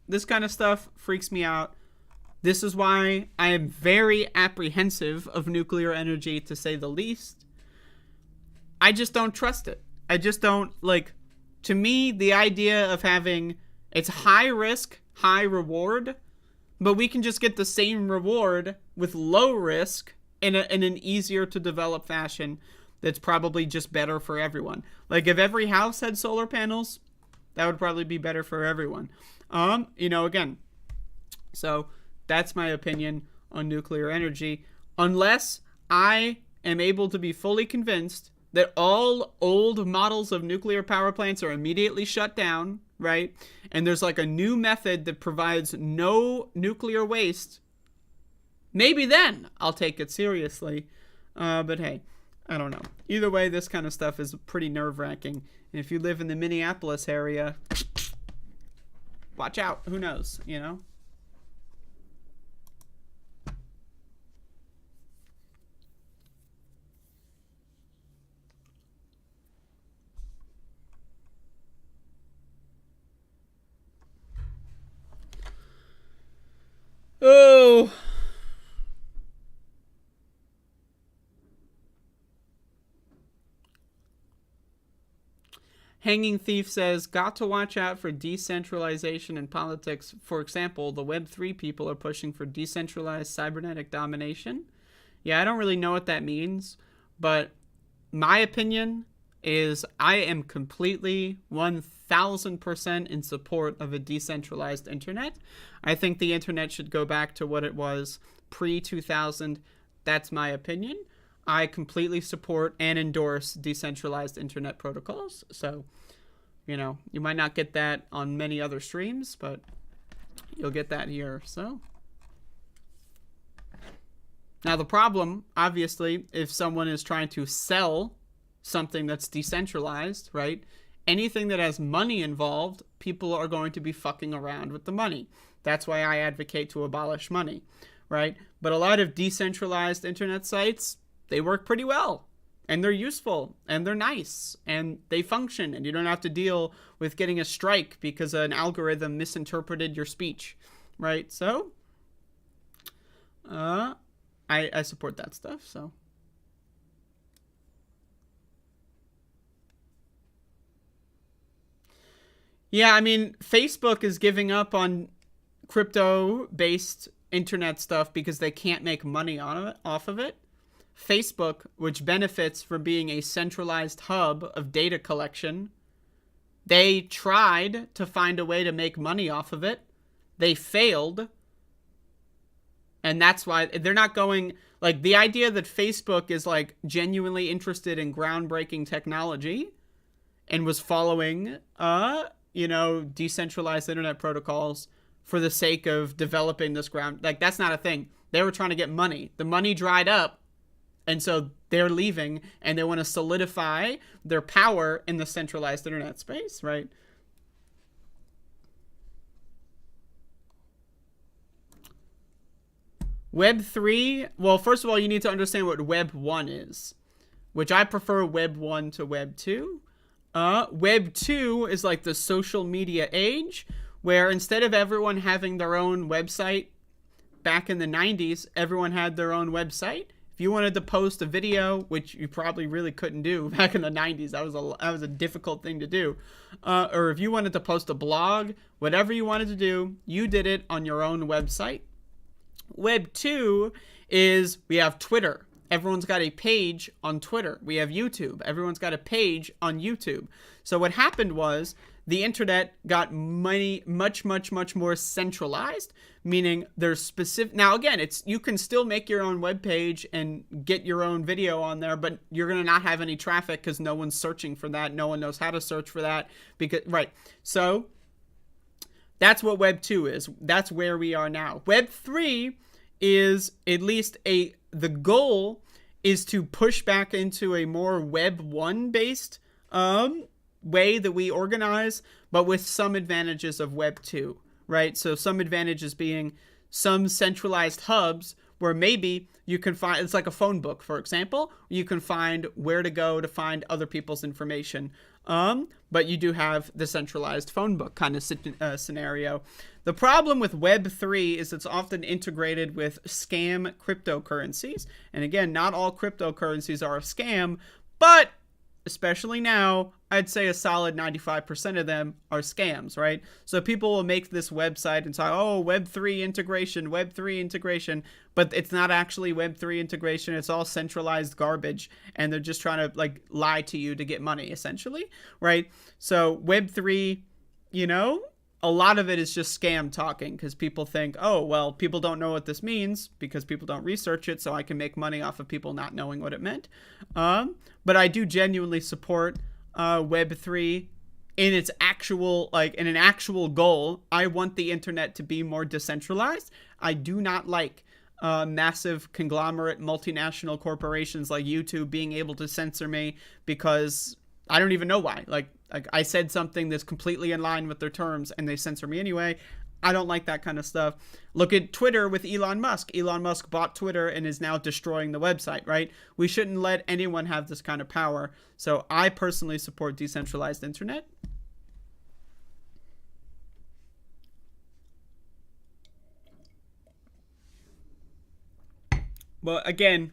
This kind of stuff freaks me out. This is why I am very apprehensive of nuclear energy, to say the least. I just don't trust it. I just don't, to me, the idea of having, it's high risk, high reward, but we can just get the same reward with low risk in an easier to develop fashion that's probably just better for everyone. Like, if every house had solar panels, that would probably be better for everyone. Again, so that's my opinion on nuclear energy. Unless I am able to be fully convinced that all old models of nuclear power plants are immediately shut down, right? And there's a new method that provides no nuclear waste, maybe then I'll take it seriously. But hey, I don't know. Either way, this kind of stuff is pretty nerve-wracking. And if you live in the Minneapolis area, watch out. Who knows, Oh. Hanging Thief says, got to watch out for decentralization in politics. For example, the Web3 people are pushing for decentralized cybernetic domination. Yeah, I don't really know what that means, but my opinion is I am completely 1000% in support of a decentralized internet. I think the internet should go back to what it was pre-2000. That's my opinion. I completely support and endorse decentralized internet protocols. So, you might not get that on many other streams, but you'll get that here. So, now the problem, obviously, if someone is trying to sell something that's decentralized, right? Anything that has money involved, people are going to be fucking around with the money. That's why I advocate to abolish money, right? But a lot of decentralized internet sites, they work pretty well, and they're useful, and they're nice, and they function, and you don't have to deal with getting a strike because an algorithm misinterpreted your speech, right? So, I support that stuff, so. Yeah, I mean, Facebook is giving up on crypto-based internet stuff because they can't make money off of it. Facebook, which benefits from being a centralized hub of data collection, they tried to find a way to make money off of it. They failed. And that's why they're not going, like, the idea that Facebook is, like, genuinely interested in groundbreaking technology and was following, decentralized internet protocols for the sake of developing this ground. Like, that's not a thing. They were trying to get money. The money dried up, and so they're leaving, and they want to solidify their power in the centralized internet space, right? Web 3, well, first of all, you need to understand what Web 1 is, which I prefer Web 1 to Web 2. Web 2 is like the social media age, where instead of everyone having their own website back in the 90s, everyone had their own website. If you wanted to post a video, which you probably really couldn't do back in the 90s, that was a difficult thing to do. Or if you wanted to post a blog, whatever you wanted to do, you did it on your own website. Web 2 is, we have Twitter. Everyone's got a page on Twitter. We have YouTube. Everyone's got a page on YouTube. So what happened was the internet got much more centralized, meaning there's specific. Now, again, you can still make your own web page and get your own video on there, but you're going to not have any traffic because no one's searching for that. No one knows how to search for that. Right. So that's what Web 2 is. That's where we are now. Web 3 is at least the goal is to push back into a more Web 1 based way that we organize, but with some advantages of Web 2, right? So some advantages being some centralized hubs where maybe you can find, it's like a phone book, for example, you can find where to go to find other people's information. But you do have the centralized phone book kind of scenario. The problem with Web 3 is it's often integrated with scam cryptocurrencies. And again, not all cryptocurrencies are a scam, but especially now, I'd say a solid 95% of them are scams, right? So people will make this website and say, oh, Web3 integration, but it's not actually Web3 integration. It's all centralized garbage, and they're just trying to lie to you to get money, essentially, right? So Web3, a lot of it is just scam talking because people think, oh, well, people don't know what this means because people don't research it, so I can make money off of people not knowing what it meant. But I do genuinely support Web3 in its actual, in an actual goal. I want the internet to be more decentralized. I do not like massive conglomerate multinational corporations like YouTube being able to censor me because I don't even know why. Like I said something that's completely in line with their terms and they censor me anyway. I don't like that kind of stuff. Look at Twitter with Elon Musk. Elon Musk bought Twitter and is now destroying the website, right? We shouldn't let anyone have this kind of power. So I personally support decentralized internet. But again,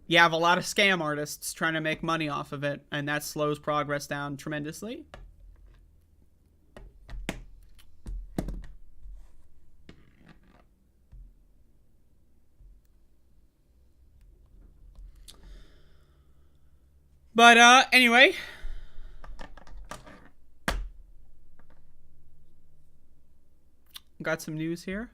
you have a lot of scam artists trying to make money off of it, and that slows progress down tremendously. But anyway, got some news here.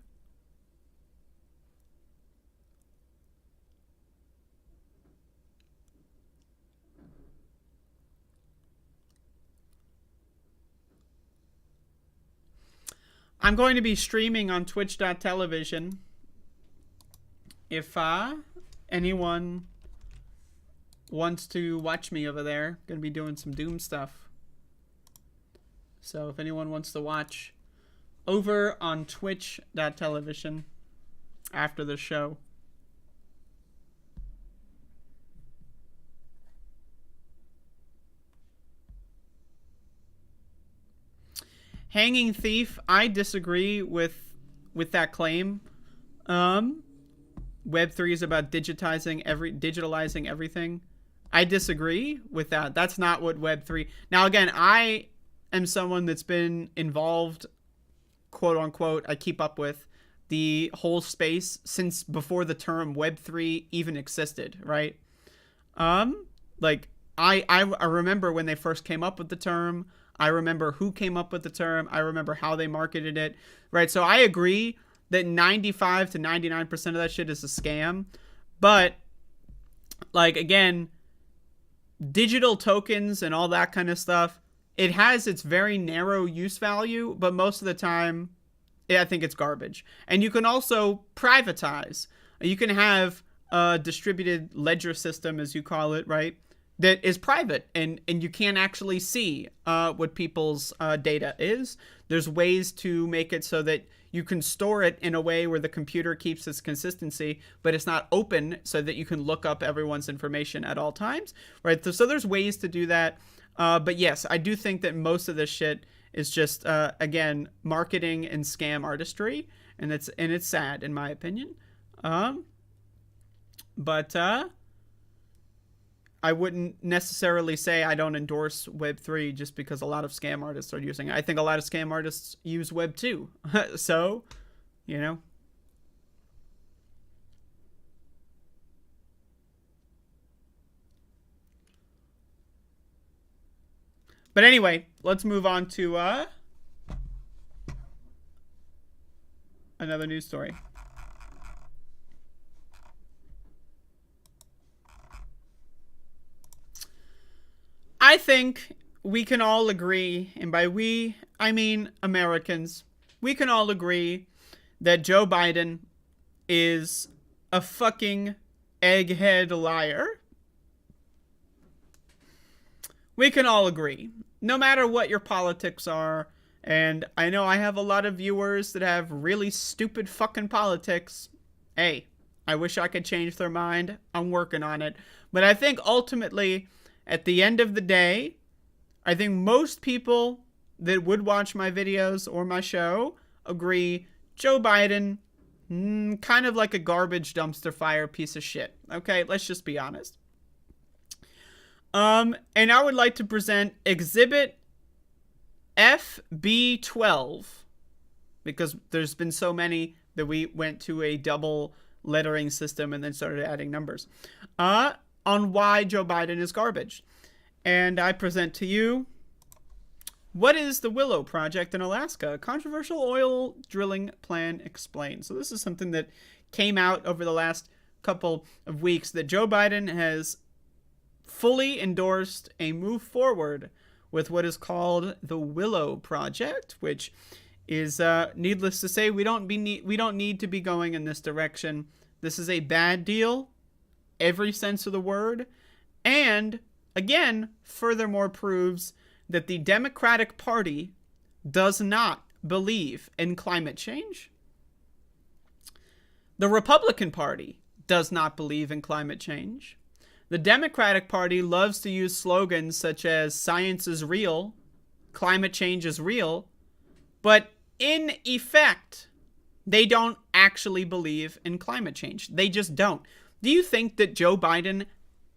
I'm going to be streaming on twitch.tv if anyone wants to watch me over there. Gonna be doing some Doom stuff. So if anyone wants to watch over on twitch.tv after the show. Hanging Thief, I disagree with that claim. Web3 is about digitalizing everything. I disagree with that. That's not what Web3. Now again, I am someone that's been involved, quote unquote, I keep up with the whole space since before the term Web3 even existed, right? I remember when they first came up with the term. I remember who came up with the term. I remember how they marketed it, right? So I agree that 95 to 99% of that shit is a scam. But, again, digital tokens and all that kind of stuff, it has its very narrow use value, but most of the time, I think it's garbage. And you can also privatize. You can have a distributed ledger system, as you call it, right? That is private, and you can't actually see what people's data is. There's ways to make it so that you can store it in a way where the computer keeps its consistency, but it's not open so that you can look up everyone's information at all times, right? So there's ways to do that. But yes, I do think that most of this shit is just, again, marketing and scam artistry, and it's sad, in my opinion. But I wouldn't necessarily say I don't endorse Web3 just because a lot of scam artists are using it. I think a lot of scam artists use Web2. So, you know. But anyway, let's move on to another news story. I think we can all agree, and by we, I mean Americans, we can all agree that Joe Biden is a fucking egghead liar. We can all agree, no matter what your politics are, and I know I have a lot of viewers that have really stupid fucking politics. Hey, I wish I could change their mind. I'm working on it. But I think ultimately, at the end of the day, I think most people that would watch my videos or my show agree Joe Biden, kind of like a garbage dumpster fire piece of shit. Okay, let's just be honest. And I would like to present Exhibit FB12, because there's been so many that we went to a double lettering system and then started adding numbers. On why Joe Biden is garbage. And I present to you, what is the Willow Project in Alaska? A controversial oil drilling plan explained. So this is something that came out over the last couple of weeks, that Joe Biden has fully endorsed a move forward with what is called the Willow Project, which is, needless to say, we don't need to be going in this direction. This is a bad deal, every sense of the word, and again, furthermore proves that the Democratic Party does not believe in climate change. The Republican Party does not believe in climate change. The Democratic Party loves to use slogans such as science is real, climate change is real, but in effect, they don't actually believe in climate change. They just don't. Do you think that Joe Biden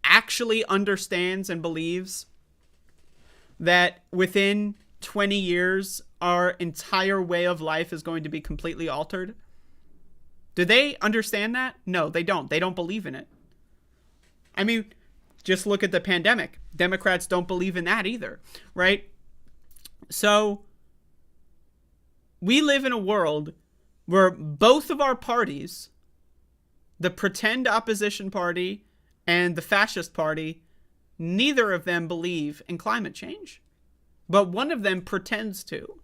actually understands and believes that within 20 years, our entire way of life is going to be completely altered? Do they understand that? No, they don't. They don't believe in it. I mean, just look at the pandemic. Democrats don't believe in that either, right? So we live in a world where both of our parties, the pretend opposition party and the fascist party, neither of them believe in climate change, but one of them pretends to.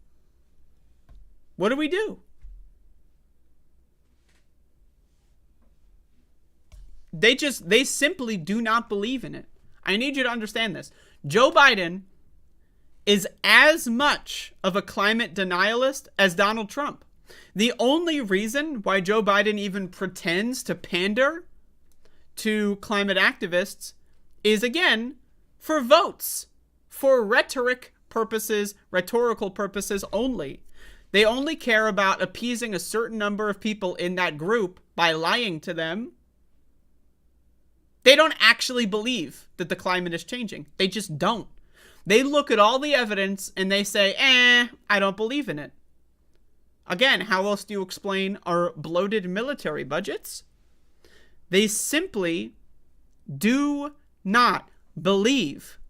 What do we do? They simply do not believe in it. I need you to understand this. Joe Biden is as much of a climate denialist as Donald Trump. The only reason why Joe Biden even pretends to pander to climate activists is, again, for votes, for rhetorical purposes only. They only care about appeasing a certain number of people in that group by lying to them. They don't actually believe that the climate is changing. They just don't. They look at all the evidence and they say, I don't believe in it. Again, how else do you explain our bloated military budgets? They simply do not believe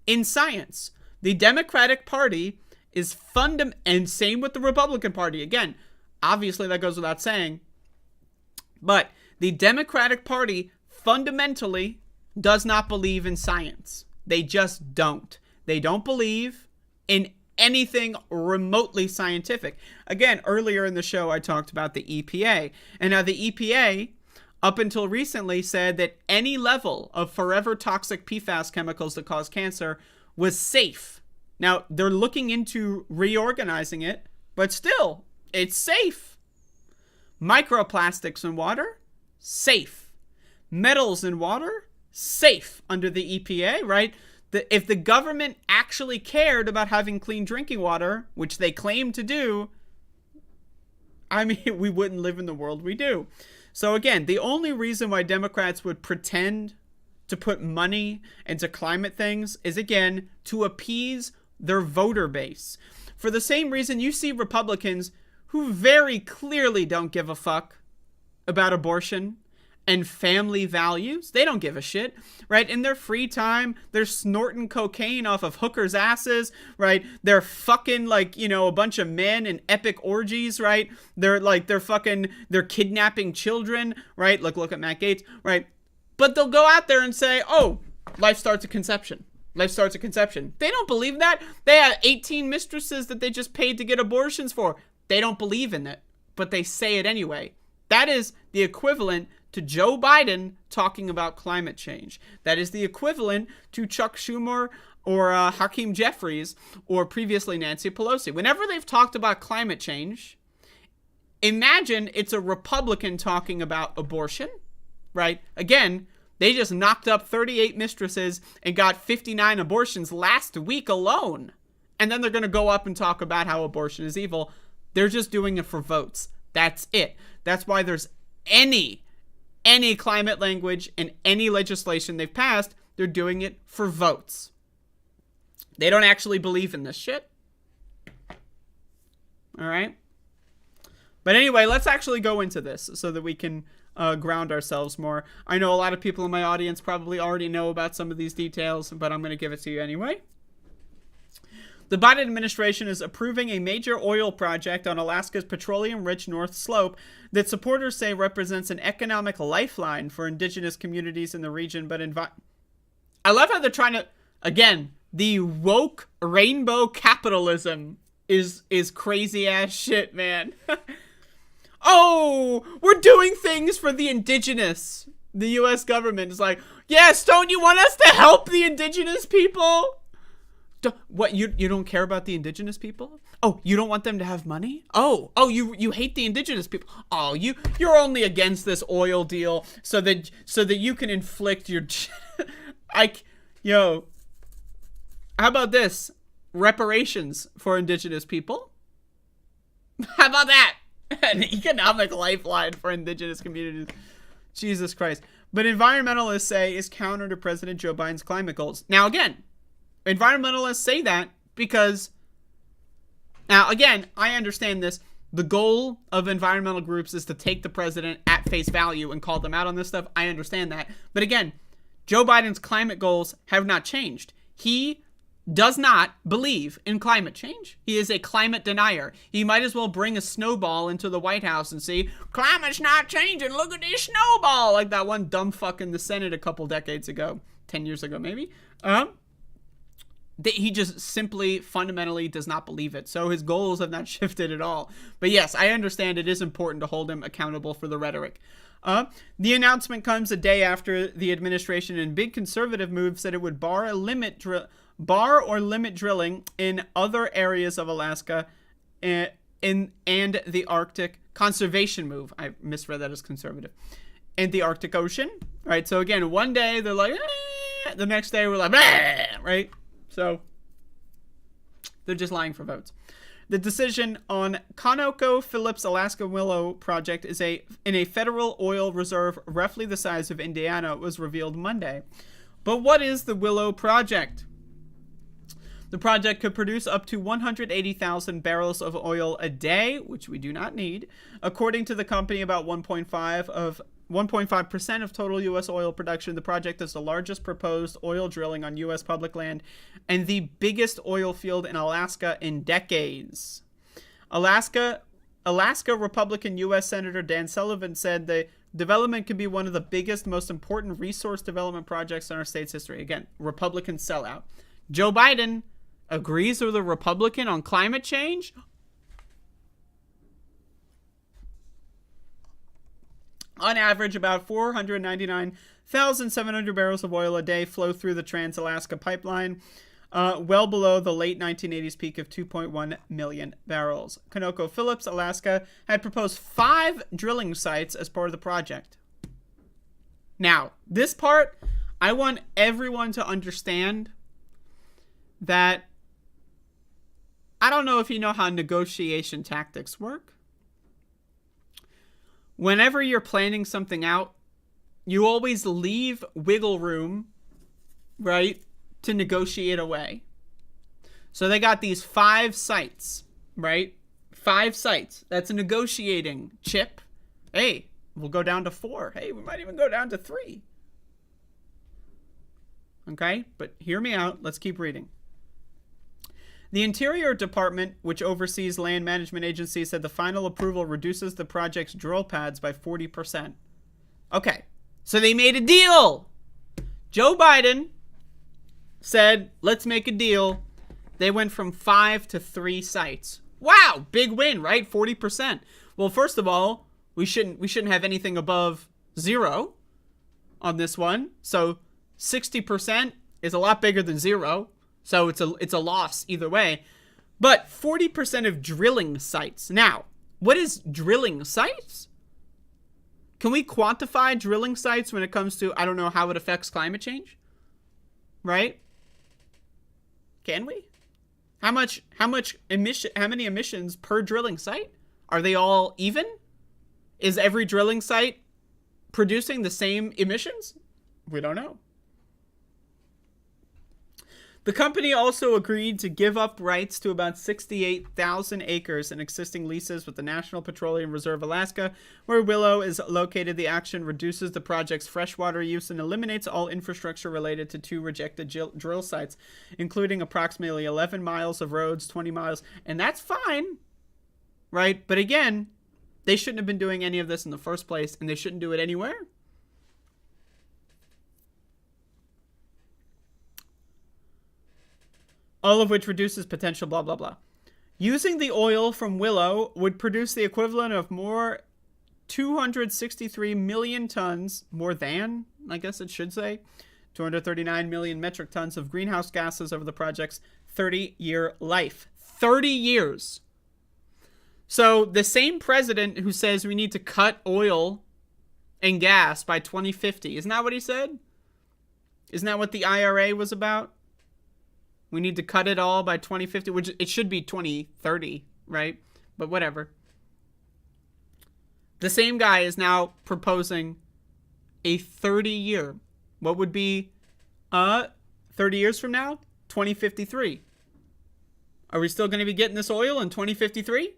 in science. The Democratic Party is and same with the Republican Party. Again, obviously that goes without saying. But the Democratic Party fundamentally does not believe in science. They just don't. They don't believe in anything remotely scientific. Again, earlier in the show, I talked about the EPA. And now the EPA, up until recently, said that any level of forever toxic PFAS chemicals that cause cancer was safe. Now, they're looking into reorganizing it, but still, it's safe. Microplastics in water, safe. Metals in water, safe under the EPA, right? If the government actually cared about having clean drinking water, which they claim to do, I mean, we wouldn't live in the world we do. So again, the only reason why Democrats would pretend to put money into climate things is, again, to appease their voter base. For the same reason you see Republicans who very clearly don't give a fuck about abortion and family values. They don't give a shit, right? In their free time, they're snorting cocaine off of hookers' asses, right? They're fucking like, you know, a bunch of men in epic orgies, right? They're kidnapping children, right? Look at Matt Gaetz, right? But they'll go out there and say, oh, life starts at conception. Life starts at conception. They don't believe that. They have 18 mistresses that they just paid to get abortions for. They don't believe in it, but they say it anyway. That is the equivalent to Joe Biden talking about climate change. That is the equivalent to Chuck Schumer or Hakeem Jeffries or previously Nancy Pelosi. Whenever they've talked about climate change, imagine it's a Republican talking about abortion, right? Again, they just knocked up 38 mistresses and got 59 abortions last week alone. And then they're going to go up and talk about how abortion is evil. They're just doing it for votes. That's it. That's why there's any climate language in any legislation they've passed. They're doing it for votes. They don't actually believe in this shit. All right? But anyway, let's actually go into this so that we can ground ourselves more. I know a lot of people in my audience probably already know about some of these details, but I'm going to give it to you anyway. The Biden administration is approving a major oil project on Alaska's petroleum-rich North Slope that supporters say represents an economic lifeline for indigenous communities in the region. But I love how they're trying to, again, the woke rainbow capitalism is crazy ass shit, man. Oh, we're doing things for the indigenous. The U.S. government is like, yes, don't you want us to help the indigenous people? What, you don't care about the indigenous people? Oh, you don't want them to have money? Oh, you hate the indigenous people. Oh, you're only against this oil deal so that you can inflict your how about this? Reparations for indigenous people? How about that? An economic lifeline for indigenous communities. Jesus Christ. But environmentalists say is counter to President Joe Biden's climate goals. Now again, environmentalists say that because, now again, I understand this. The goal of environmental groups is to take the president at face value and call them out on this stuff. I understand that. But again, Joe Biden's climate goals have not changed. He does not believe in climate change. He is a climate denier. He might as well bring a snowball into the White House and say, climate's not changing, look at this snowball, like that one dumb fuck in the Senate a couple decades ago, 10 years ago maybe. He just simply fundamentally does not believe it. So his goals have not shifted at all. But yes, I understand it is important to hold him accountable for the rhetoric. The announcement comes a day after the administration, in big conservative move, said it would bar or limit drilling in other areas of Alaska and the Arctic. Conservation move. I misread that as conservative. And the Arctic Ocean. Right. So again, one day they're like, the next day we're like, right. So they're just lying for votes. The decision on ConocoPhillips Alaska Willow project is in a federal oil reserve roughly the size of Indiana, was revealed Monday. But what is the Willow project? The project could produce up to 180,000 barrels of oil a day, which we do not need. According to the company, about 1.5% of total U.S. oil production. The project is the largest proposed oil drilling on U.S. public land and the biggest oil field in Alaska in decades. Alaska Republican U.S. Senator Dan Sullivan said the development could be one of the biggest, most important resource development projects in our state's history. Again, Republican sellout. Joe Biden agrees with a Republican on climate change. On average, about 499,700 barrels of oil a day flow through the Trans-Alaska Pipeline, well below the late 1980s peak of 2.1 million barrels. ConocoPhillips, Alaska, had proposed 5 drilling sites as part of the project. Now, this part, I want everyone to understand that I don't know if you know how negotiation tactics work. Whenever you're planning something out, you always leave wiggle room, right, to negotiate away. So they got these 5 sites, right? 5 sites. That's a negotiating chip. Hey, we'll go down to 4. Hey, we might even go down to 3. Okay, but hear me out. Let's keep reading. The Interior Department, which oversees land management agencies, said the final approval reduces the project's drill pads by 40%. Okay, so they made a deal. Joe Biden said, let's make a deal. They went from 5 to 3 sites. Wow, big win, right? 40%. Well, first of all, we shouldn't have anything above 0 on this one. So 60% is a lot bigger than 0. So it's a loss either way. But 40% of drilling sites. Now, what is drilling sites? Can we quantify drilling sites when it comes to, I don't know, how it affects climate change? Right? Can we? How many emissions per drilling site? Are they all even? Is every drilling site producing the same emissions? We don't know. The company also agreed to give up rights to about 68,000 acres in existing leases with the National Petroleum Reserve Alaska, where Willow is located. The action reduces the project's freshwater use and eliminates all infrastructure related to 2 rejected drill sites, including approximately 11 miles of roads, 20 miles, and that's fine, right? But again, they shouldn't have been doing any of this in the first place, and they shouldn't do it anywhere. All of which reduces potential blah, blah, blah. Using the oil from Willow would produce the equivalent of more 263 million tons, more than, I guess it should say, 239 million metric tons of greenhouse gases over the project's 30-year life. 30 years. So the same president who says we need to cut oil and gas by 2050, isn't that what he said? Isn't that what the IRA was about? We need to cut it all by 2050, which it should be 2030, right? But whatever. The same guy is now proposing a 30-year. What would be 30 years from now? 2053. Are we still going to be getting this oil in 2053?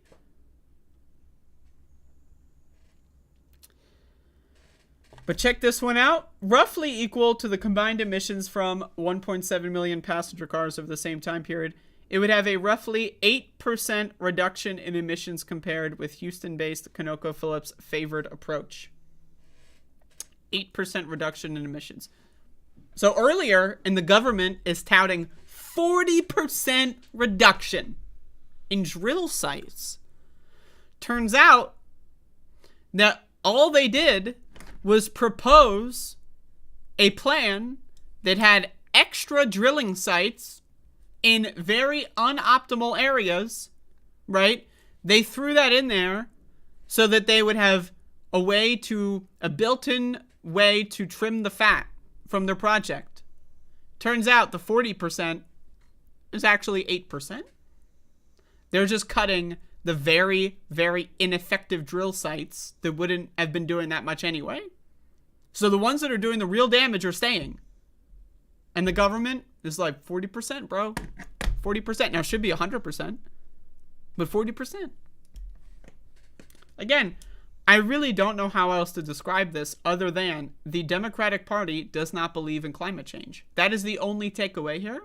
But check this one out. Roughly equal to the combined emissions from 1.7 million passenger cars over the same time period, it would have a roughly 8% reduction in emissions compared with Houston-based ConocoPhillips' favored approach. 8% reduction in emissions. So earlier, and the government is touting 40% reduction in drill sites. Turns out that all they did was propose a plan that had extra drilling sites in very unoptimal areas, right? They threw that in there so that they would have a built-in way to trim the fat from their project. Turns out the 40% is actually 8%. They're just cutting the very, very ineffective drill sites that wouldn't have been doing that much anyway. So the ones that are doing the real damage are staying. And the government is like 40%, bro. 40%. Now, it should be 100%. But 40%. Again, I really don't know how else to describe this other than the Democratic Party does not believe in climate change. That is the only takeaway here.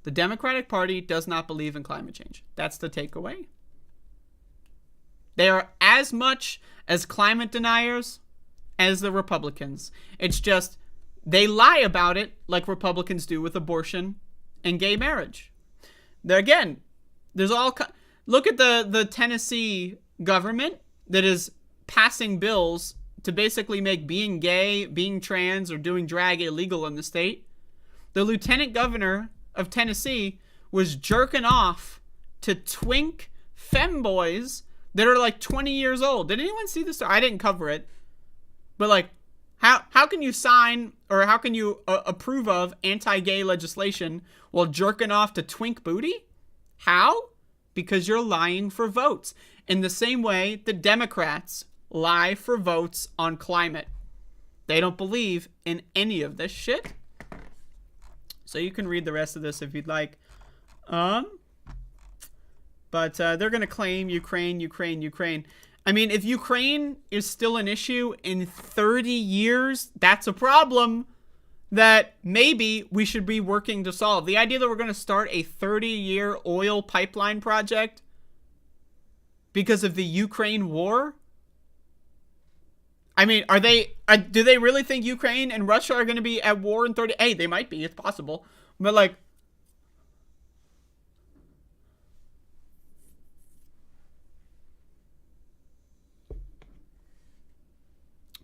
The Democratic Party does not believe in climate change. That's the takeaway. They are as much as climate deniers as the Republicans. It's just they lie about it like Republicans do with abortion and gay marriage. Again, there's all... Look at the Tennessee government that is passing bills to basically make being gay, being trans, or doing drag illegal in the state. The lieutenant governor of Tennessee was jerking off to twink femboys that are like 20 years old. Did anyone see this? I didn't cover it. But like, how can you sign or how can you approve of anti-gay legislation while jerking off to twink booty? How? Because you're lying for votes. In the same way the Democrats lie for votes on climate. They don't believe in any of this shit. So you can read the rest of this if you'd like. But they're going to claim Ukraine. I mean, if Ukraine is still an issue in 30 years, that's a problem that maybe we should be working to solve. The idea that we're going to start a 30-year oil pipeline project because of the Ukraine war? I mean, do they really think Ukraine and Russia are going to be at war in 30? Hey, they might be. It's possible. But like...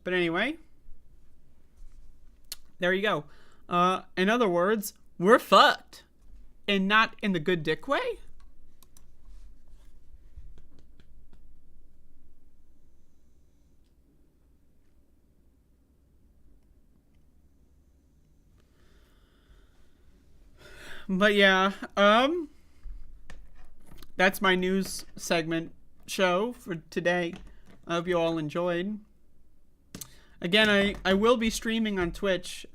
But anyway, there you go. In other words, we're fucked. And not in the good dick way. But yeah, that's my news segment show for today. I hope you all enjoyed. Again, I will be streaming on Twitch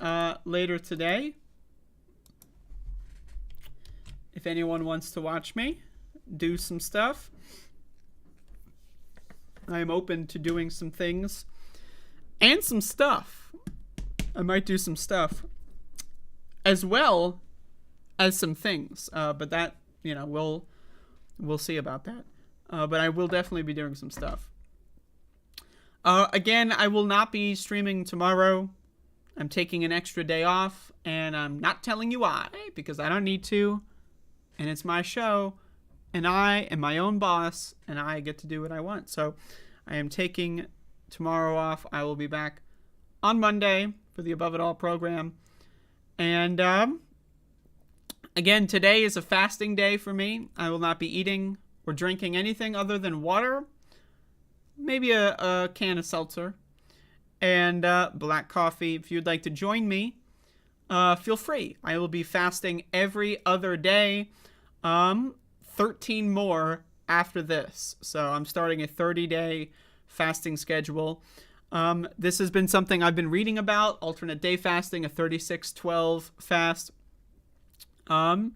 later today. If anyone wants to watch me do some stuff, I am open to doing some things and some stuff. I might do some stuff as well as some things, but that, you know, we'll see about that. But I will definitely be doing some stuff. Again, I will not be streaming tomorrow. I'm taking an extra day off, and I'm not telling you why, because I don't need to, and it's my show, and I am my own boss, and I get to do what I want. So I am taking tomorrow off. I will be back on Monday for the Above It All program. And again, today is a fasting day for me. I will not be eating or drinking anything other than water. Maybe a can of seltzer and black coffee. If you'd like to join me, feel free. I will be fasting every other day, 13 more after this. So I'm starting a 30-day fasting schedule. This has been something I've been reading about, alternate day fasting, a 36-12 fast. And,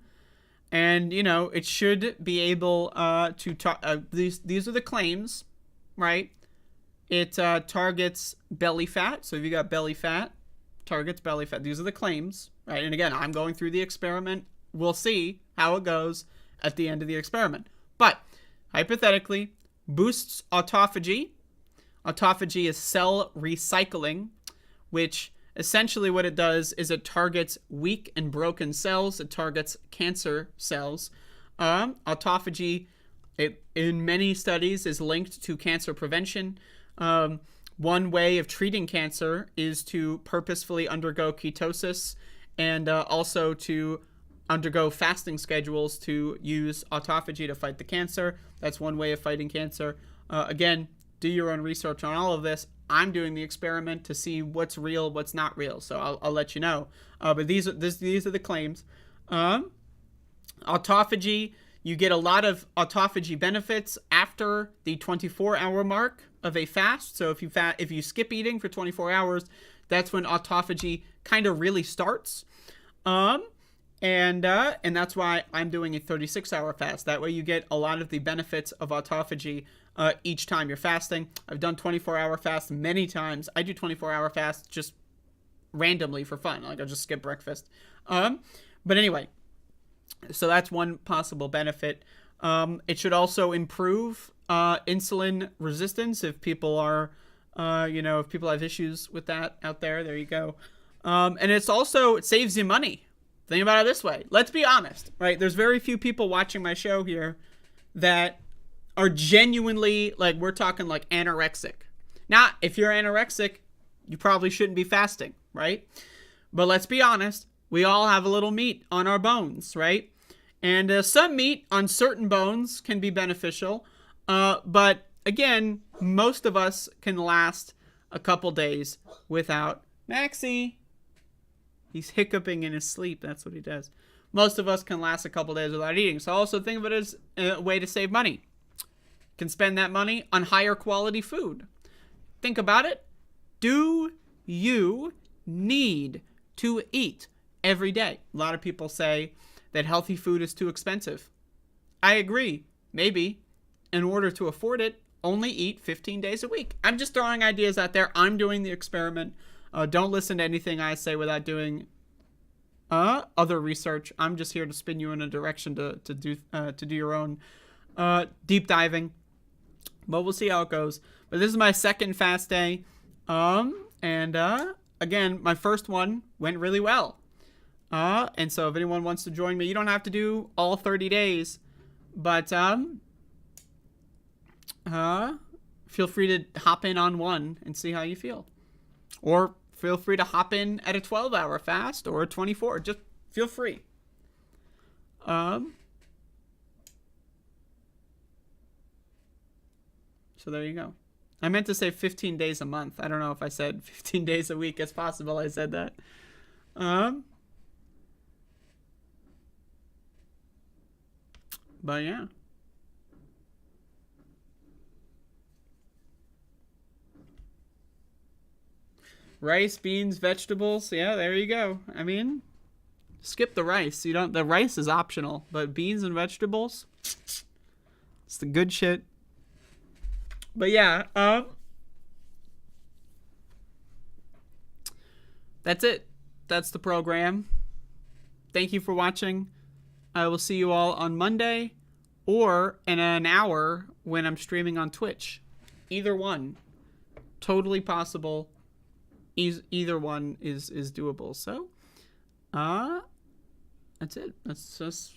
you know, it should be able to... these are the claims. Right? It targets belly fat. So if you got belly fat, targets belly fat. These are the claims, right? And again, I'm going through the experiment. We'll see how it goes at the end of the experiment. But hypothetically, boosts autophagy. Autophagy is cell recycling, which essentially what it does is it targets weak and broken cells. It targets cancer cells. Autophagy, in many studies, is linked to cancer prevention. One way of treating cancer is to purposefully undergo ketosis and also to undergo fasting schedules to use autophagy to fight the cancer. That's one way of fighting cancer. Again, do your own research on all of this. I'm doing the experiment to see what's real, what's not real. So I'll let you know. But these are the claims. Autophagy. You get a lot of autophagy benefits after the 24-hour mark of a fast. So if you skip eating for 24 hours, that's when autophagy kind of really starts. And that's why I'm doing a 36-hour fast. That way you get a lot of the benefits of autophagy each time you're fasting. I've done 24-hour fasts many times. I do 24-hour fasts just randomly for fun. Like I'll just skip breakfast. But anyway. So that's one possible benefit. It should also improve insulin resistance if people are, if people have issues with that out there. There you go. And it saves you money. Think about it this way. Let's be honest, right? There's very few people watching my show here that are genuinely, like, we're talking like anorexic. Now, if you're anorexic, you probably shouldn't be fasting, right? But let's be honest. We all have a little meat on our bones, right? And some meat on certain bones can be beneficial. But again, most of us can last a couple days without Maxie. He's hiccuping in his sleep. That's what he does. Most of us can last a couple days without eating. So also think of it as a way to save money. You can spend that money on higher quality food. Think about it. Do you need to eat every day? A lot of people say that healthy food is too expensive. I agree. Maybe. In order to afford it, only eat 15 days a week. I'm just throwing ideas out there. I'm doing the experiment. Don't listen to anything I say without doing other research. I'm just here to spin you in a direction to do your own deep diving. But we'll see how it goes. But this is my second fast day. Again, my first one went really well. And so if anyone wants to join me, you don't have to do all 30 days. But feel free to hop in on one and see how you feel. Or feel free to hop in at a 12-hour fast or a 24. Just feel free. So there you go. I meant to say 15 days a month. I don't know if I said 15 days a week. It's possible I said that. But yeah. Rice, beans, vegetables. Yeah, there you go. I mean, skip the rice. The rice is optional, but beans and vegetables, it's the good shit. But yeah, that's it. That's the program. Thank you for watching. I will see you all on Monday or in an hour when I'm streaming on Twitch. Either one. Totally possible. Either one is doable. So, that's it. That's just...